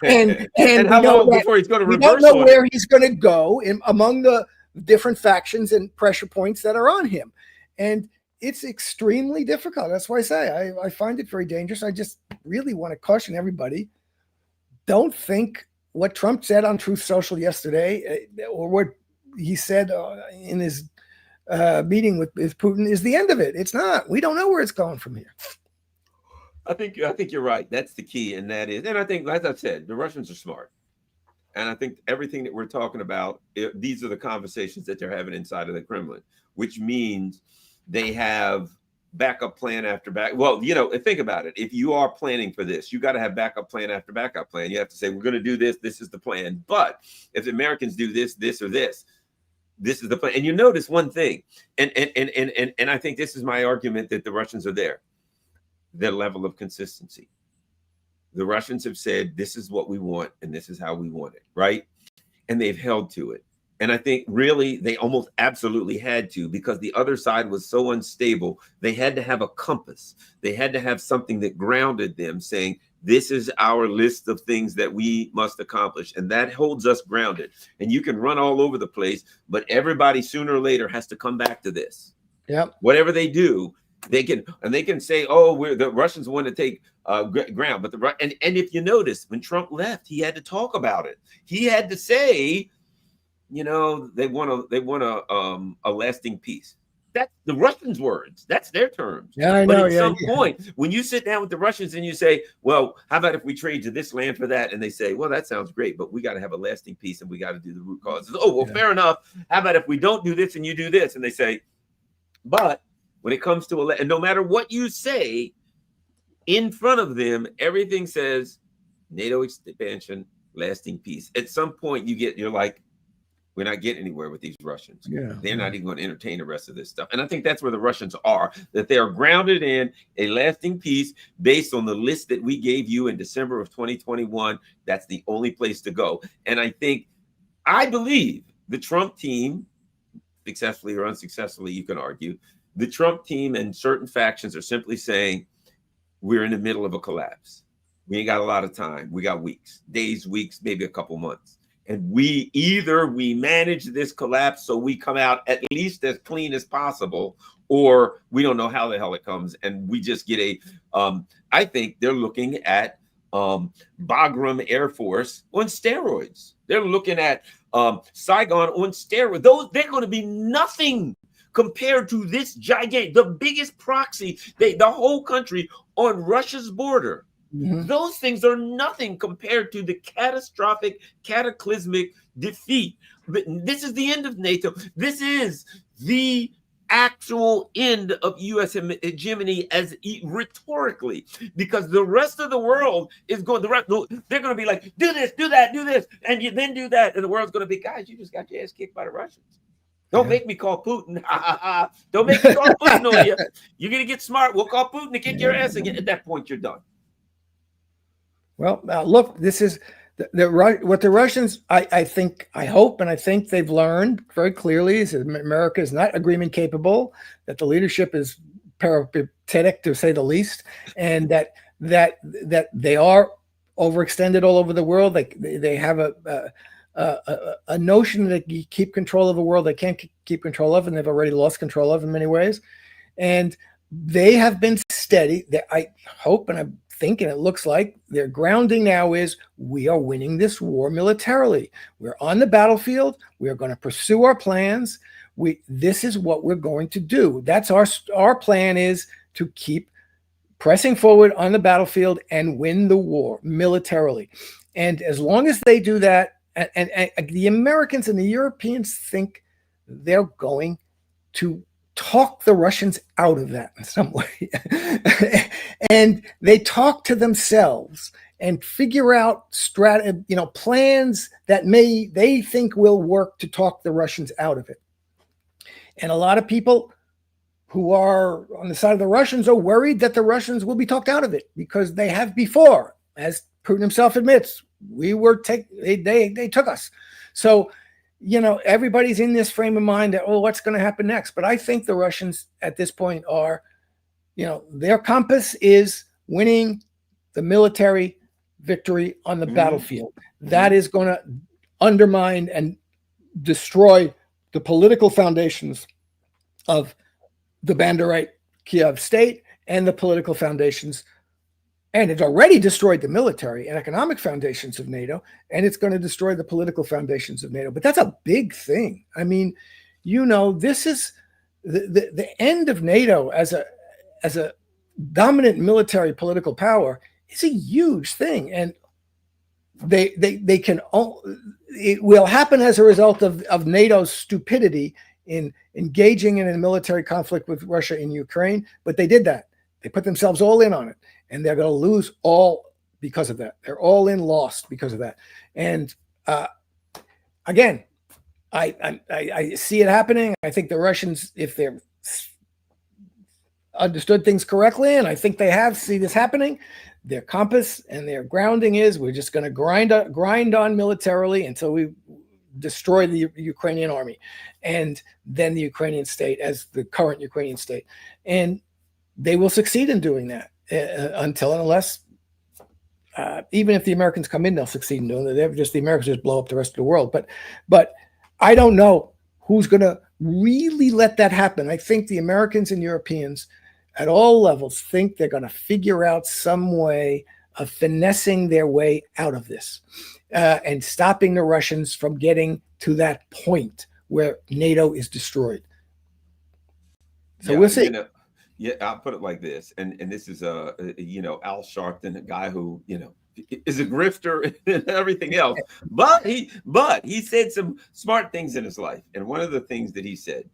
Speaker 2: and
Speaker 1: how long before he's going to reverse?
Speaker 2: We don't know where he's going to go among the different factions and pressure points that are on him, and it's extremely difficult. That's why I say I find it very dangerous. I just really want to caution everybody: don't think what Trump said on Truth Social yesterday, or what he said in his meeting with Putin is the end of it. It's not. We don't know where it's going from here.
Speaker 1: I think you're right. That's the key, and that is, and I think, as I said, the Russians are smart, and I think everything that we're talking about, these are the conversations that they're having inside of the Kremlin, which means they have backup plan after back. Well, think about it. If you are planning for this, you got to have backup plan after backup plan. You have to say, we're going to do this. This is the plan. But if the Americans do this, this, or this, this is the plan. And you notice one thing, and I think this is my argument that the Russians are there, their level of consistency. The Russians have said, this is what we want, and this is how we want it, right? And they've held to it. And I think really they almost absolutely had to, because the other side was so unstable. They had to have a compass. They had to have something that grounded them, saying, this is our list of things that we must accomplish. And that holds us grounded. And you can run all over the place, but everybody sooner or later has to come back to this.
Speaker 2: Yep.
Speaker 1: Whatever they do, they can say, oh, the Russians want to take ground. But and if you notice, when Trump left, he had to talk about it. He had to say, they want a lasting peace. That's the Russians' words. That's their terms.
Speaker 2: Yeah, I know.
Speaker 1: But at some point, when you sit down with the Russians and you say, well, how about if we trade you this land for that? And they say, well, that sounds great, but we got to have a lasting peace and we got to do the root causes. Oh, well, fair enough. How about if we don't do this and you do this? And they say, but when it comes to and no matter what you say in front of them, everything says NATO expansion, lasting peace. At some point, you're like, we're not getting anywhere with these Russians.
Speaker 2: Yeah,
Speaker 1: they're not even going to entertain the rest of this stuff. And I think that's where the Russians are, that they are grounded in a lasting peace based on the list that we gave you in December of 2021. That's the only place to go. And I believe the Trump team, successfully or unsuccessfully, you can argue, the Trump team and certain factions are simply saying, we're in the middle of a collapse. We ain't got a lot of time. We got weeks, days, weeks, maybe a couple months. And we manage this collapse so we come out at least as clean as possible, or we don't know how the hell it comes. And we just get I think they're looking at Bagram Air Force on steroids. They're looking at Saigon on steroids. They're going to be nothing compared to this gigantic, the biggest proxy, the whole country on Russia's border. Mm-hmm. Those things are nothing compared to the catastrophic, cataclysmic defeat. But this is the end of NATO. This is the actual end of U.S. hegemony as rhetorically, because the rest of the world is going. They're going to be like, do this, do that, do this, and you then do that, and the world's going to be, guys, you just got your ass kicked by the Russians. Don't make me call Putin. Don't make me call Putin on you. You're going to get smart. We'll call Putin to kick your ass again. At that point, you're done.
Speaker 2: Well, look, this is what the Russians, I hope, and I think they've learned very clearly is that America is not agreement capable, that the leadership is peripatetic, to say the least, and that they are overextended all over the world. They have a notion that you keep control of a world they can't keep control of, and they've already lost control of in many ways. And they have been steady. I hope, and I'm thinking it looks like their grounding now is, we are winning this war militarily. We're on the battlefield. We are going to pursue our plans. This is what we're going to do. That's our plan, is to keep pressing forward on the battlefield and win the war militarily. And as long as they do that, and the Americans and the Europeans think they're going to talk the Russians out of that in some way. And they talk to themselves and figure out plans that they think will work to talk the Russians out of it. And a lot of people who are on the side of the Russians are worried that the Russians will be talked out of it, because they have before, as Putin himself admits, they took us. So everybody's in this frame of mind that, oh, what's going to happen next? But I think the Russians at this point are, their compass is winning the military victory on the battlefield. That is going to undermine and destroy the political foundations of the Banderite Kiev state and the political foundations. And it's already destroyed the military and economic foundations of NATO, and it's going to destroy the political foundations of NATO. But that's a big thing. I mean, this is the end of NATO as a dominant military political power is a huge thing, and they can. It will happen as a result of NATO's stupidity in engaging in a military conflict with Russia in Ukraine. But they did that. They put themselves all in on it. And they're going to lose all because of that. They're all in lost because of that. And again, I see it happening. I think the Russians, if they're understood things correctly, and I think they have, see this happening, their compass and their grounding is we're just going to grind on militarily until we destroy the Ukrainian army and then the Ukrainian state as the current Ukrainian state. And they will succeed in doing that. Until and unless, even if the Americans come in, they'll succeed in doing it. The Americans just blow up the rest of the world. But I don't know who's going to really let that happen. I think the Americans and Europeans at all levels think they're going to figure out some way of finessing their way out of this and stopping the Russians from getting to that point where NATO is destroyed. So we'll see.
Speaker 1: Yeah, I'll put it like this, and this is Al Sharpton, a guy who is a grifter and everything else, but he said some smart things in his life, and one of the things that he said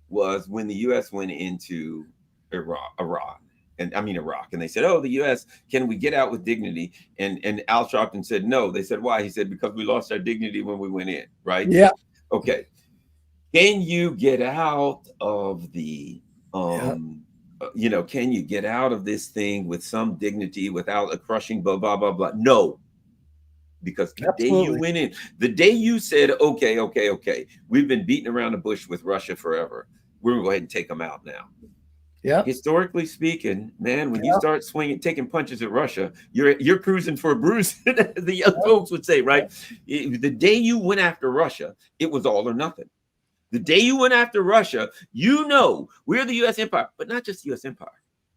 Speaker 1: was when the U.S. went into Iraq, and they said, "Oh, the U.S. can we get out with dignity?" And Al Sharpton said, "No." They said, "Why?" He said, "Because we lost our dignity when we went in." Right?
Speaker 2: Yeah.
Speaker 1: Okay. Can you get out of the can you get out of this thing with some dignity without a crushing blah, blah, blah, blah? No. Because the day you went in, the day you said, okay, we've been beating around the bush with Russia forever. We're going to go ahead and take them out now.
Speaker 2: Yeah.
Speaker 1: Historically speaking, man, when you start taking punches at Russia, you're cruising for a bruise, the young folks would say, right? The day you went after Russia, it was all or nothing. The day you went after Russia, we're the U.S. empire, but not just the U.S. empire.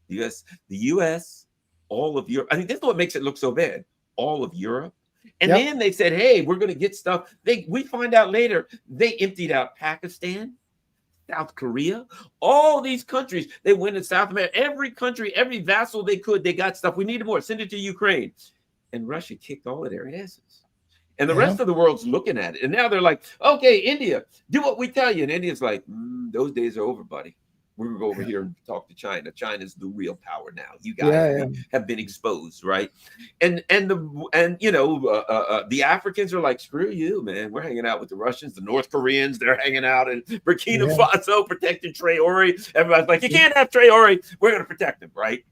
Speaker 1: The U.S., all of Europe. I think that's what makes it look so bad. All of Europe. And then they said, hey, we're going to get stuff. We find out later they emptied out Pakistan, South Korea, all these countries. They went in South America. Every country, every vassal they could, they got stuff. We needed more. Send it to Ukraine. And Russia kicked all of their asses. And the rest of the world's looking at it. And now they're like, okay, India, do what we tell you. And India's like, those days are over, buddy. We're going to go over here and talk to China. China's the real power now. You guys have been exposed, right? And the Africans are like, screw you, man. We're hanging out with the Russians. The North Koreans, they're hanging out in Burkina Faso, protecting Traore. Everybody's like, you can't have Traore. We're going to protect him, right?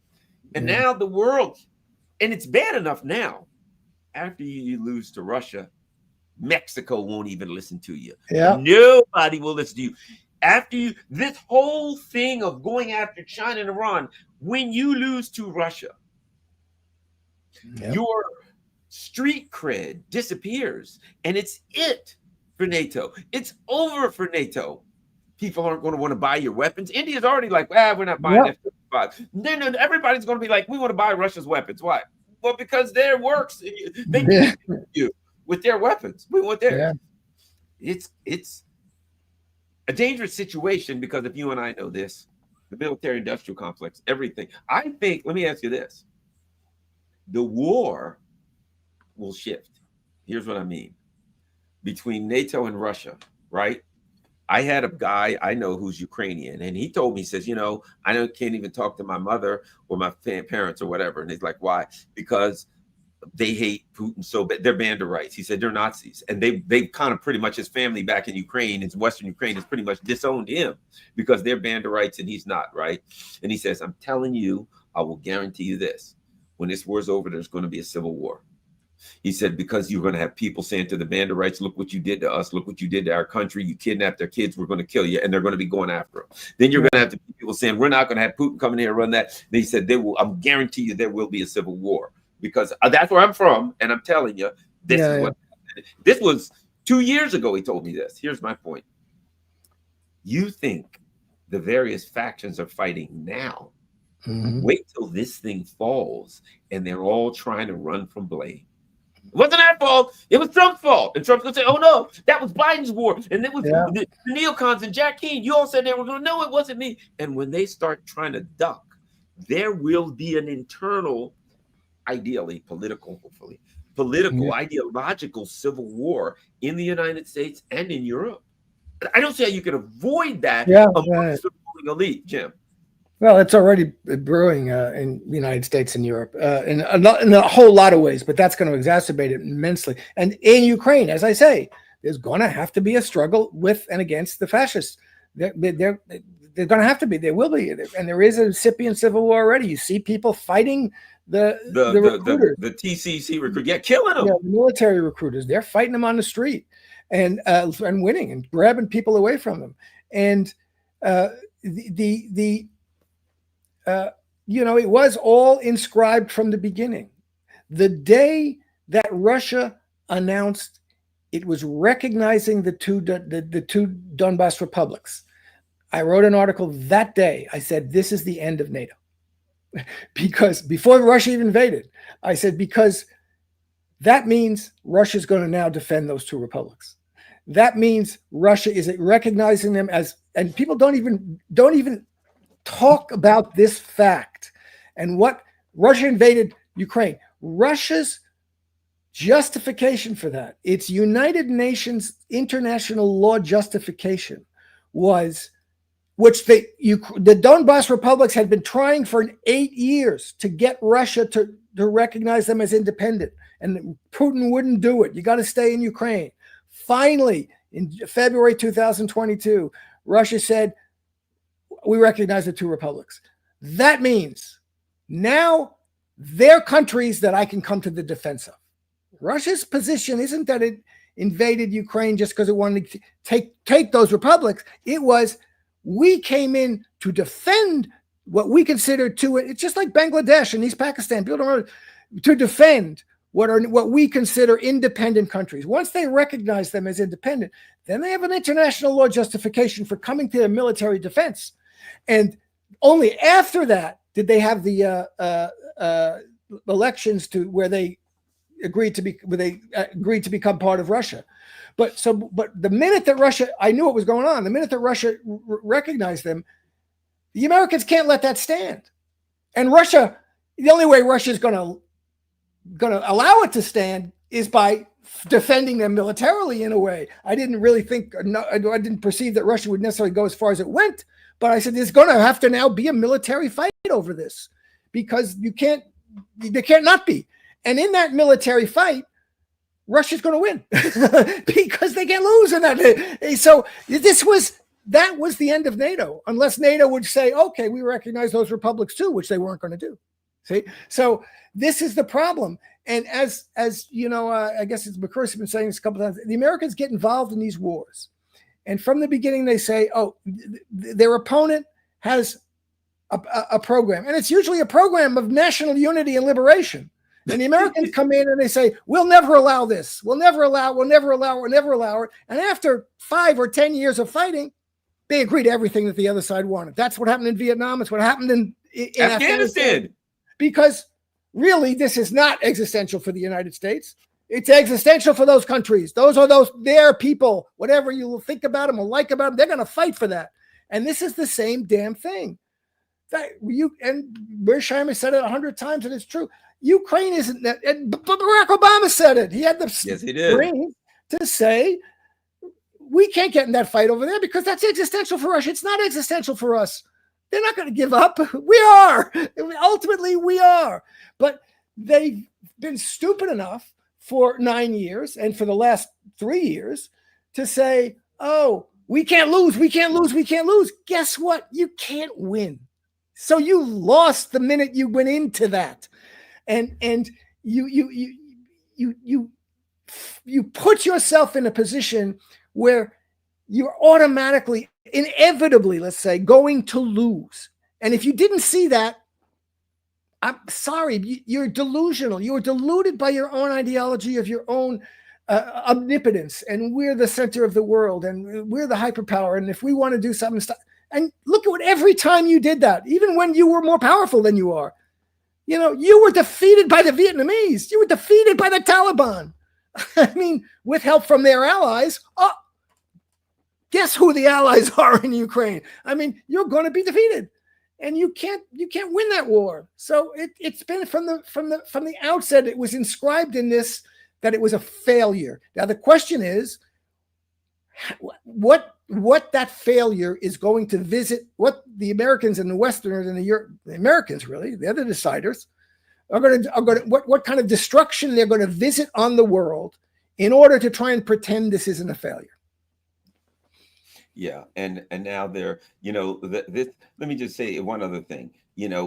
Speaker 1: And now the world, and it's bad enough now. After you lose to Russia, Mexico won't even listen to you.
Speaker 2: Yeah.
Speaker 1: Nobody will listen to you. After this whole thing of going after China and Iran, when you lose to Russia, your street cred disappears. And it's it for NATO. It's over for NATO. People aren't going to want to buy your weapons. India's already like, we're not buying F-35. Then everybody's going to be like, we want to buy Russia's weapons. Why? Well, because their works, they can you with their weapons. We want theirs. Yeah. It's a dangerous situation because if you and I know this, the military-industrial complex, everything. I think, let me ask you this. The war will shift. Here's what I mean. Between NATO and Russia, right? I had a guy I know who's Ukrainian, and he told me, he says, I can't even talk to my mother or my parents or whatever. And he's like, why? Because they hate Putin so bad. They're Banderites. He said they're Nazis. And they kind of pretty much, his family back in Ukraine, in Western Ukraine, has pretty much disowned him because they're Banderites and he's not, right? And he says, I'm telling you, I will guarantee you this. When this war's over, there's going to be a civil war. He said, because you're going to have people saying to the band of rights, look what you did to us, look what you did to our country, you kidnapped our kids, we're going to kill you, and they're going to be going after them. Then you're going to have people saying, we're not going to have Putin come in here and run that. They said, I'm guarantee you there will be a civil war, because that's where I'm from, and I'm telling you, this is what happened. This was 2 years ago he told me this. Here's my point. You think the various factions are fighting now. Wait till this thing falls and they're all trying to run from blame. It wasn't our fault. It was Trump's fault. And Trump's going to say, oh, no, that was Biden's war. And it was the neocons and Jack Keane. You all said they were going to know it wasn't me. And when they start trying to duck, there will be an internal, ideally political, hopefully, ideological civil war in the United States and in Europe. I don't see how you can avoid that amongst the ruling elite, Jim.
Speaker 2: Well, it's already brewing in the United States and Europe in a whole lot of ways, but that's going to exacerbate it immensely. And in Ukraine, as I say, there's going to have to be a struggle with and against the fascists. They're going to have to be. There will be. And there is a incipient civil war already. You see people fighting the recruiters.
Speaker 1: The TCC recruiters. Yeah, killing them.
Speaker 2: Yeah, the military recruiters. They're fighting them on the street and winning and grabbing people away from them. And it was all inscribed from the beginning. The day that Russia announced it was recognizing the two Donbas republics, I wrote an article that day. I said, this is the end of NATO. Because before Russia even invaded, I said, because that means Russia's going to now defend those two republics. That means Russia is recognizing them as, and people don't even talk about this fact. And what Russia invaded Ukraine. Russia's justification for that, its United Nations international law justification, was, which the Donbas republics had been trying for 8 years to get Russia to recognize them as independent. And Putin wouldn't do it. You got to stay in Ukraine. Finally, in February 2022, Russia said, we recognize the two republics. That means now they're countries that I can come to the defense of. Russia's position isn't that it invaded Ukraine just because it wanted to take those republics. It was, we came in to defend what we consider it's just like Bangladesh and East Pakistan. People don't know, to defend what we consider independent countries. Once they recognize them as independent, then they have an international law justification for coming to their military defense. And only after that did they have the elections where they agreed to become part of Russia. But the minute that Russia, I knew what was going on. The minute that Russia recognized them, the Americans can't let that stand. And Russia, the only way Russia is going to allow it to stand is by defending them militarily in a way. I didn't really think, I didn't perceive that Russia would necessarily go as far as it went, but I said, there's going to have to now be a military fight over this, because there can't not be. And in that military fight, Russia's going to win because they can't lose in that. So that was the end of NATO, unless NATO would say, okay, we recognize those republics too, which they weren't going to do. See, so this is the problem. And as you know, I guess it's McCurry's been saying this a couple of times, the Americans get involved in these wars. And from the beginning, they say, oh, their opponent has a program. And it's usually a program of national unity and liberation. And the Americans come in and they say, we'll never allow this. We'll never allow it. And after 5 or 10 years of fighting, they agree to everything that the other side wanted. That's what happened in Vietnam. It's what happened in Afghanistan. Because really, this is not existential for the United States. It's existential for those countries. Those are their people. Whatever you think about them or like about them, they're going to fight for that. And this is the same damn thing. And Mearsheimer said it 100 times, and it's true. Ukraine isn't that. And Barack Obama said it. He had the brain to say, we can't get in that fight over there because that's existential for us. It's not existential for us. They're not going to give up. We are. Ultimately, we are. But they've been stupid enough for 9 years and for the last 3 years to say, oh, we can't lose. We can't lose. We can't lose. Guess what? You can't win. So you lost the minute you went into that. And you you put yourself in a position where you're automatically, inevitably, let's say, going to lose. And if you didn't see that, I'm sorry, you're delusional. You're deluded by your own ideology of your own omnipotence, and we're the center of the world, and we're the hyperpower. And if we want to do something, and look at what every time you did that, even when you were more powerful than you are, you were defeated by the Vietnamese. You were defeated by the Taliban. I mean, with help from their allies. Oh, guess who the allies are in Ukraine? I mean, you're going to be defeated. And you can't win that war. So it's been from the outset, it was inscribed in this that it was a failure. Now the question is, what that failure is going to visit, what the Americans and the Westerners and the Americans, really, they're the deciders, are going to what kind of destruction they're going to visit on the world in order to try and pretend this isn't a failure.
Speaker 1: Yeah, and now they're, this. Let me just say one other thing.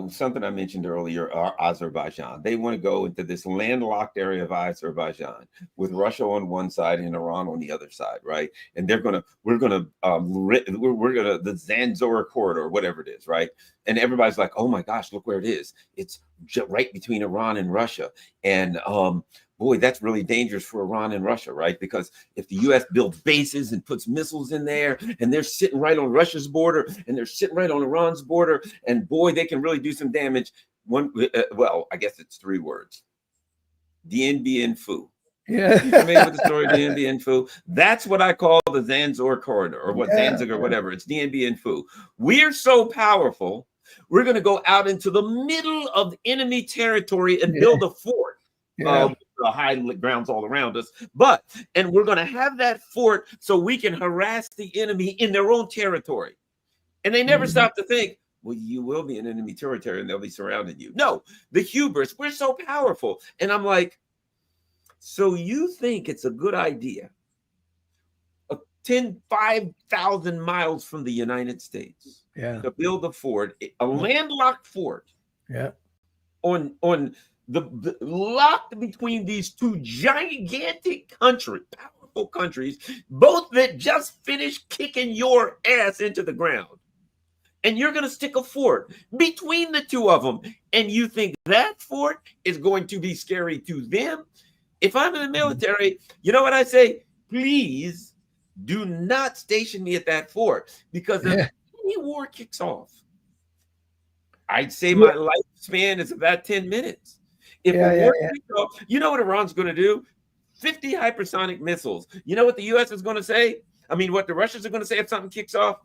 Speaker 1: Something I mentioned earlier, Azerbaijan. They want to go into this landlocked area of Azerbaijan with Russia on one side and Iran on the other side, right? And we're gonna the Zangezur corridor, whatever it is, right? And everybody's like, oh my gosh, look where it is. It's right between Iran and Russia, and boy, that's really dangerous for Iran and Russia, right? Because if the U.S. builds bases and puts missiles in there, and they're sitting right on Russia's border, and they're sitting right on Iran's border, and boy, they can really do some damage. Well, I guess it's 3 words: Dien Bien Phu.
Speaker 2: Yeah,
Speaker 1: You familiar with the story of Dien Bien Phu? That's what I call the Zangezur corridor, or what Zangezur, or whatever. It's Dien Bien Phu. We're so powerful, we're going to go out into the middle of enemy territory and build a fort. The high grounds all around us, and we're going to have that fort so we can harass the enemy in their own territory. And they never stop to think, well, you will be in enemy territory and they'll be surrounding you. No, the hubris, we're so powerful. And I'm like, so you think it's a good idea, 5,000 miles from the United States, to build a fort, a landlocked fort, on the locked between these 2 gigantic powerful countries, both that just finished kicking your ass into the ground. And you're going to stick a fort between the 2 of them. And you think that fort is going to be scary to them? If I'm in the military, you know what I say? Please do not station me at that fort, because if any war kicks off, I'd say my lifespan is about 10 minutes. If you know what Iran's going to do? 50 hypersonic missiles. You know what the U.S. is going to say? I mean, what the Russians are going to say if something kicks off?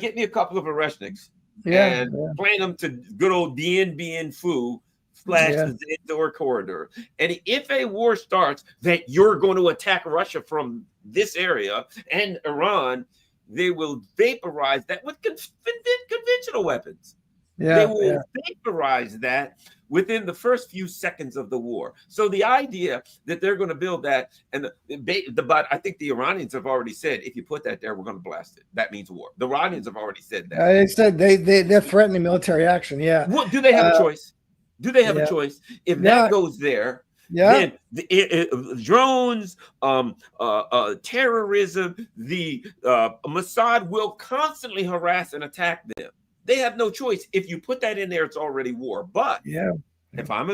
Speaker 1: Get me a couple of Oreshniks and plant them to good old Dien Bien Phu / the Zangezur corridor. And if a war starts that you're going to attack Russia from this area and Iran, they will vaporize that with conventional weapons. They will vaporize that within the first few seconds of the war. So the idea that they're going to build that, and but I think the Iranians have already said, if you put that there, we're going to blast it. That means war. The Iranians have already said that.
Speaker 2: They said they're threatening military action. Yeah.
Speaker 1: Well, do they have a choice? Do they have a choice? If that goes there, then the drones, terrorism, the Mossad will constantly harass and attack them. They have no choice. If you put that in there, it's already war. But if I'm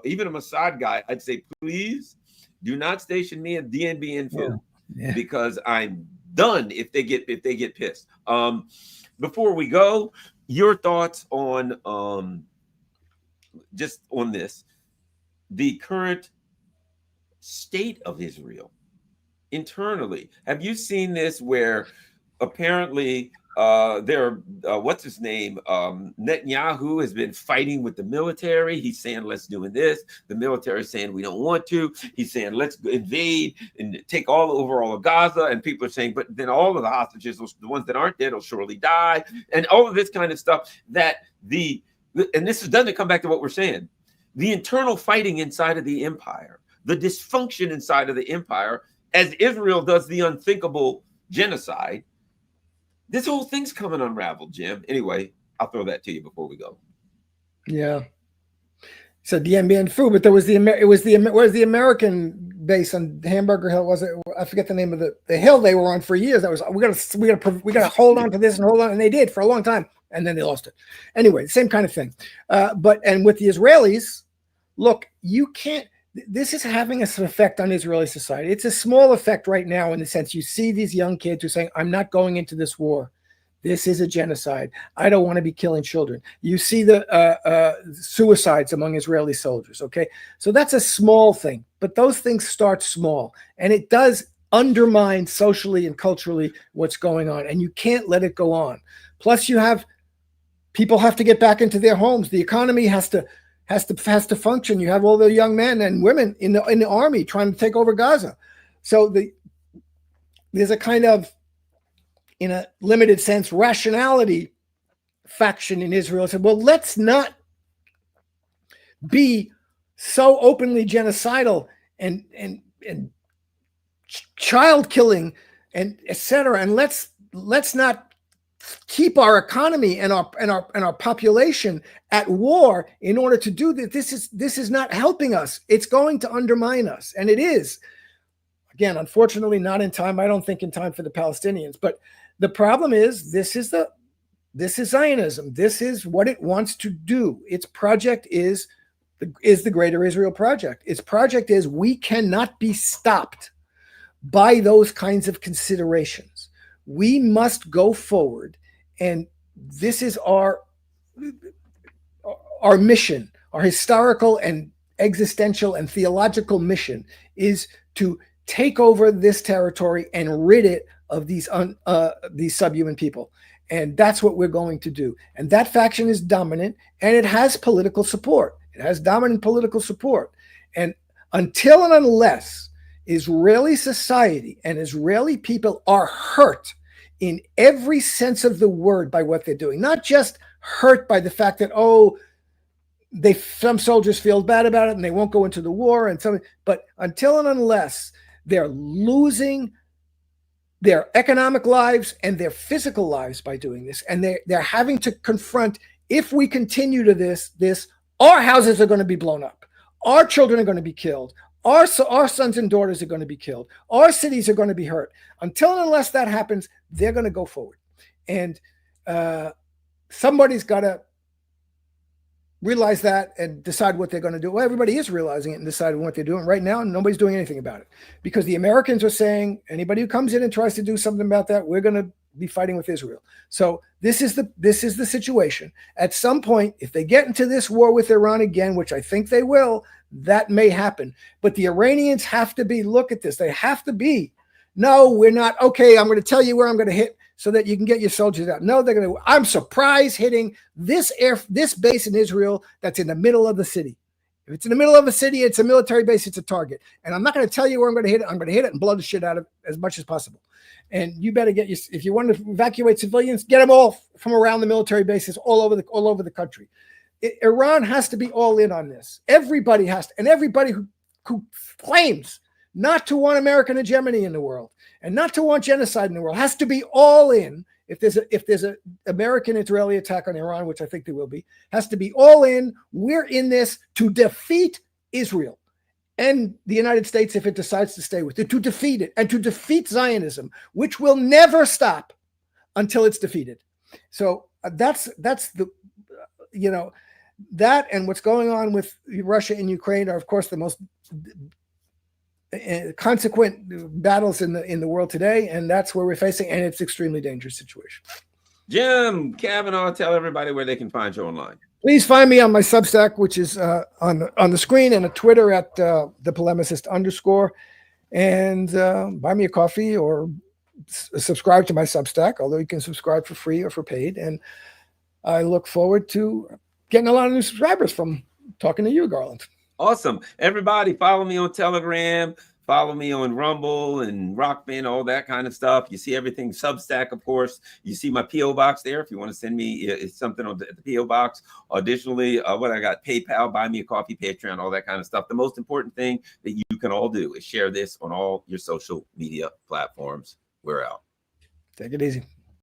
Speaker 1: even a Mossad guy, I'd say, please do not station me at Dien Bien Phu, because I'm done if they get pissed. Before we go, your thoughts on just on this, the current state of Israel internally. Have you seen this where apparently what's his name? Netanyahu has been fighting with the military. He's saying, let's do this. The military is saying, we don't want to. He's saying, let's invade and take all of Gaza. And people are saying, but then all of the hostages, the ones that aren't dead, will surely die. And all of this kind of stuff and this doesn't come back to what we're saying. The internal fighting inside of the empire, the dysfunction inside of the empire, as Israel does the unthinkable genocide. This whole thing's coming unraveled, Jim. Anyway, I'll throw that to you before we go.
Speaker 2: Yeah. So Dien Bien Phu, but there was where's the American base on Hamburger Hill? Was it? I forget the name of the hill they were on for years. That was we gotta hold on to this and hold on, and they did for a long time, and then they lost it. Anyway, same kind of thing. And with the Israelis, look, you can't. This is having an effect on Israeli society. It's a small effect right now in the sense you see these young kids who are saying, I'm not going into this war. This is a genocide. I don't want to be killing children. You see the suicides among Israeli soldiers, okay? So that's a small thing, but those things start small, and it does undermine socially and culturally what's going on, and you can't let it go on. Plus, people have to get back into their homes. The economy has to function. You have all the young men and women in the army trying to take over Gaza. So there's a kind of, in a limited sense, rationality faction in Israel said, well, let's not be so openly genocidal and child killing and etc. And let's not keep our economy and our population at war in order to do this. This is not helping us. It's going to undermine us, and it is. Again, unfortunately, not in time. I don't think in time for the Palestinians. But the problem is, this is Zionism. This is what it wants to do. Its project is the Greater Israel Project. Its project is we cannot be stopped by those kinds of considerations. We must go forward, and this is our mission, our historical and existential and theological mission is to take over this territory and rid it of these subhuman people. And that's what we're going to do. And that faction is dominant, and it has political support. It has dominant political support. And until and unless Israeli society and Israeli people are hurt in every sense of the word by what they're doing, not just hurt by the fact that, some soldiers feel bad about it and they won't go into the war, but until and unless they're losing their economic lives and their physical lives by doing this, and they're having to confront, if we continue to this, our houses are going to be blown up, our children are going to be killed, our sons and daughters are going to be killed, our cities are going to be hurt. Until and unless that happens, they're going to go forward. And somebody's got to realize that and decide what they're going to do. Well, everybody is realizing it and deciding what they're doing right now, and nobody's doing anything about it, because the Americans are saying, anybody who comes in and tries to do something about that, we're going to be fighting with Israel. So this is the situation. At some point, if they get into this war with Iran again, which I think they will, that may happen. But the Iranians have to look at this. They have to be, no, we're not, okay, I'm going to tell you where I'm going to hit so that you can get your soldiers out. No, they're going to, I'm surprise hitting this base in Israel that's in the middle of the city. If it's in the middle of a city, it's a military base, it's a target. And I'm not going to tell you where I'm going to hit it. I'm going to hit it and blow the shit out of it as much as possible. And you better if you want to evacuate civilians, get them all from around the military bases all over the country. Iran has to be all in on this. Everybody has to, and everybody who claims not to want American hegemony in the world and not to want genocide in the world has to be all in. If there's an American-Israeli attack on Iran, which I think there will be, has to be all in. We're in this to defeat Israel and the United States if it decides to stay with it, to defeat it and to defeat Zionism, which will never stop until it's defeated. So that's the, that and what's going on with Russia and Ukraine are, of course, the most consequent battles in the world today, and that's where we're facing, and it's an extremely dangerous situation. Jim
Speaker 1: Kavanaugh, tell everybody where they can find you online.
Speaker 2: Please find me on my Substack, which is on the screen, and a Twitter at the polemicist _ and buy me a coffee or subscribe to my Substack, although you can subscribe for free or for paid. And I look forward to getting a lot of new subscribers from talking to you, Garland.
Speaker 1: Awesome. Everybody follow me on Telegram, follow me on Rumble and Rockband, all that kind of stuff. You see everything Substack, of course. You see my P.O. box there if you want to send me something on the P.O. box. Additionally, what I got, PayPal, buy me a coffee, Patreon, all that kind of stuff. The most important thing that you can all do is share this on all your social media platforms. We're out.
Speaker 2: Take it easy.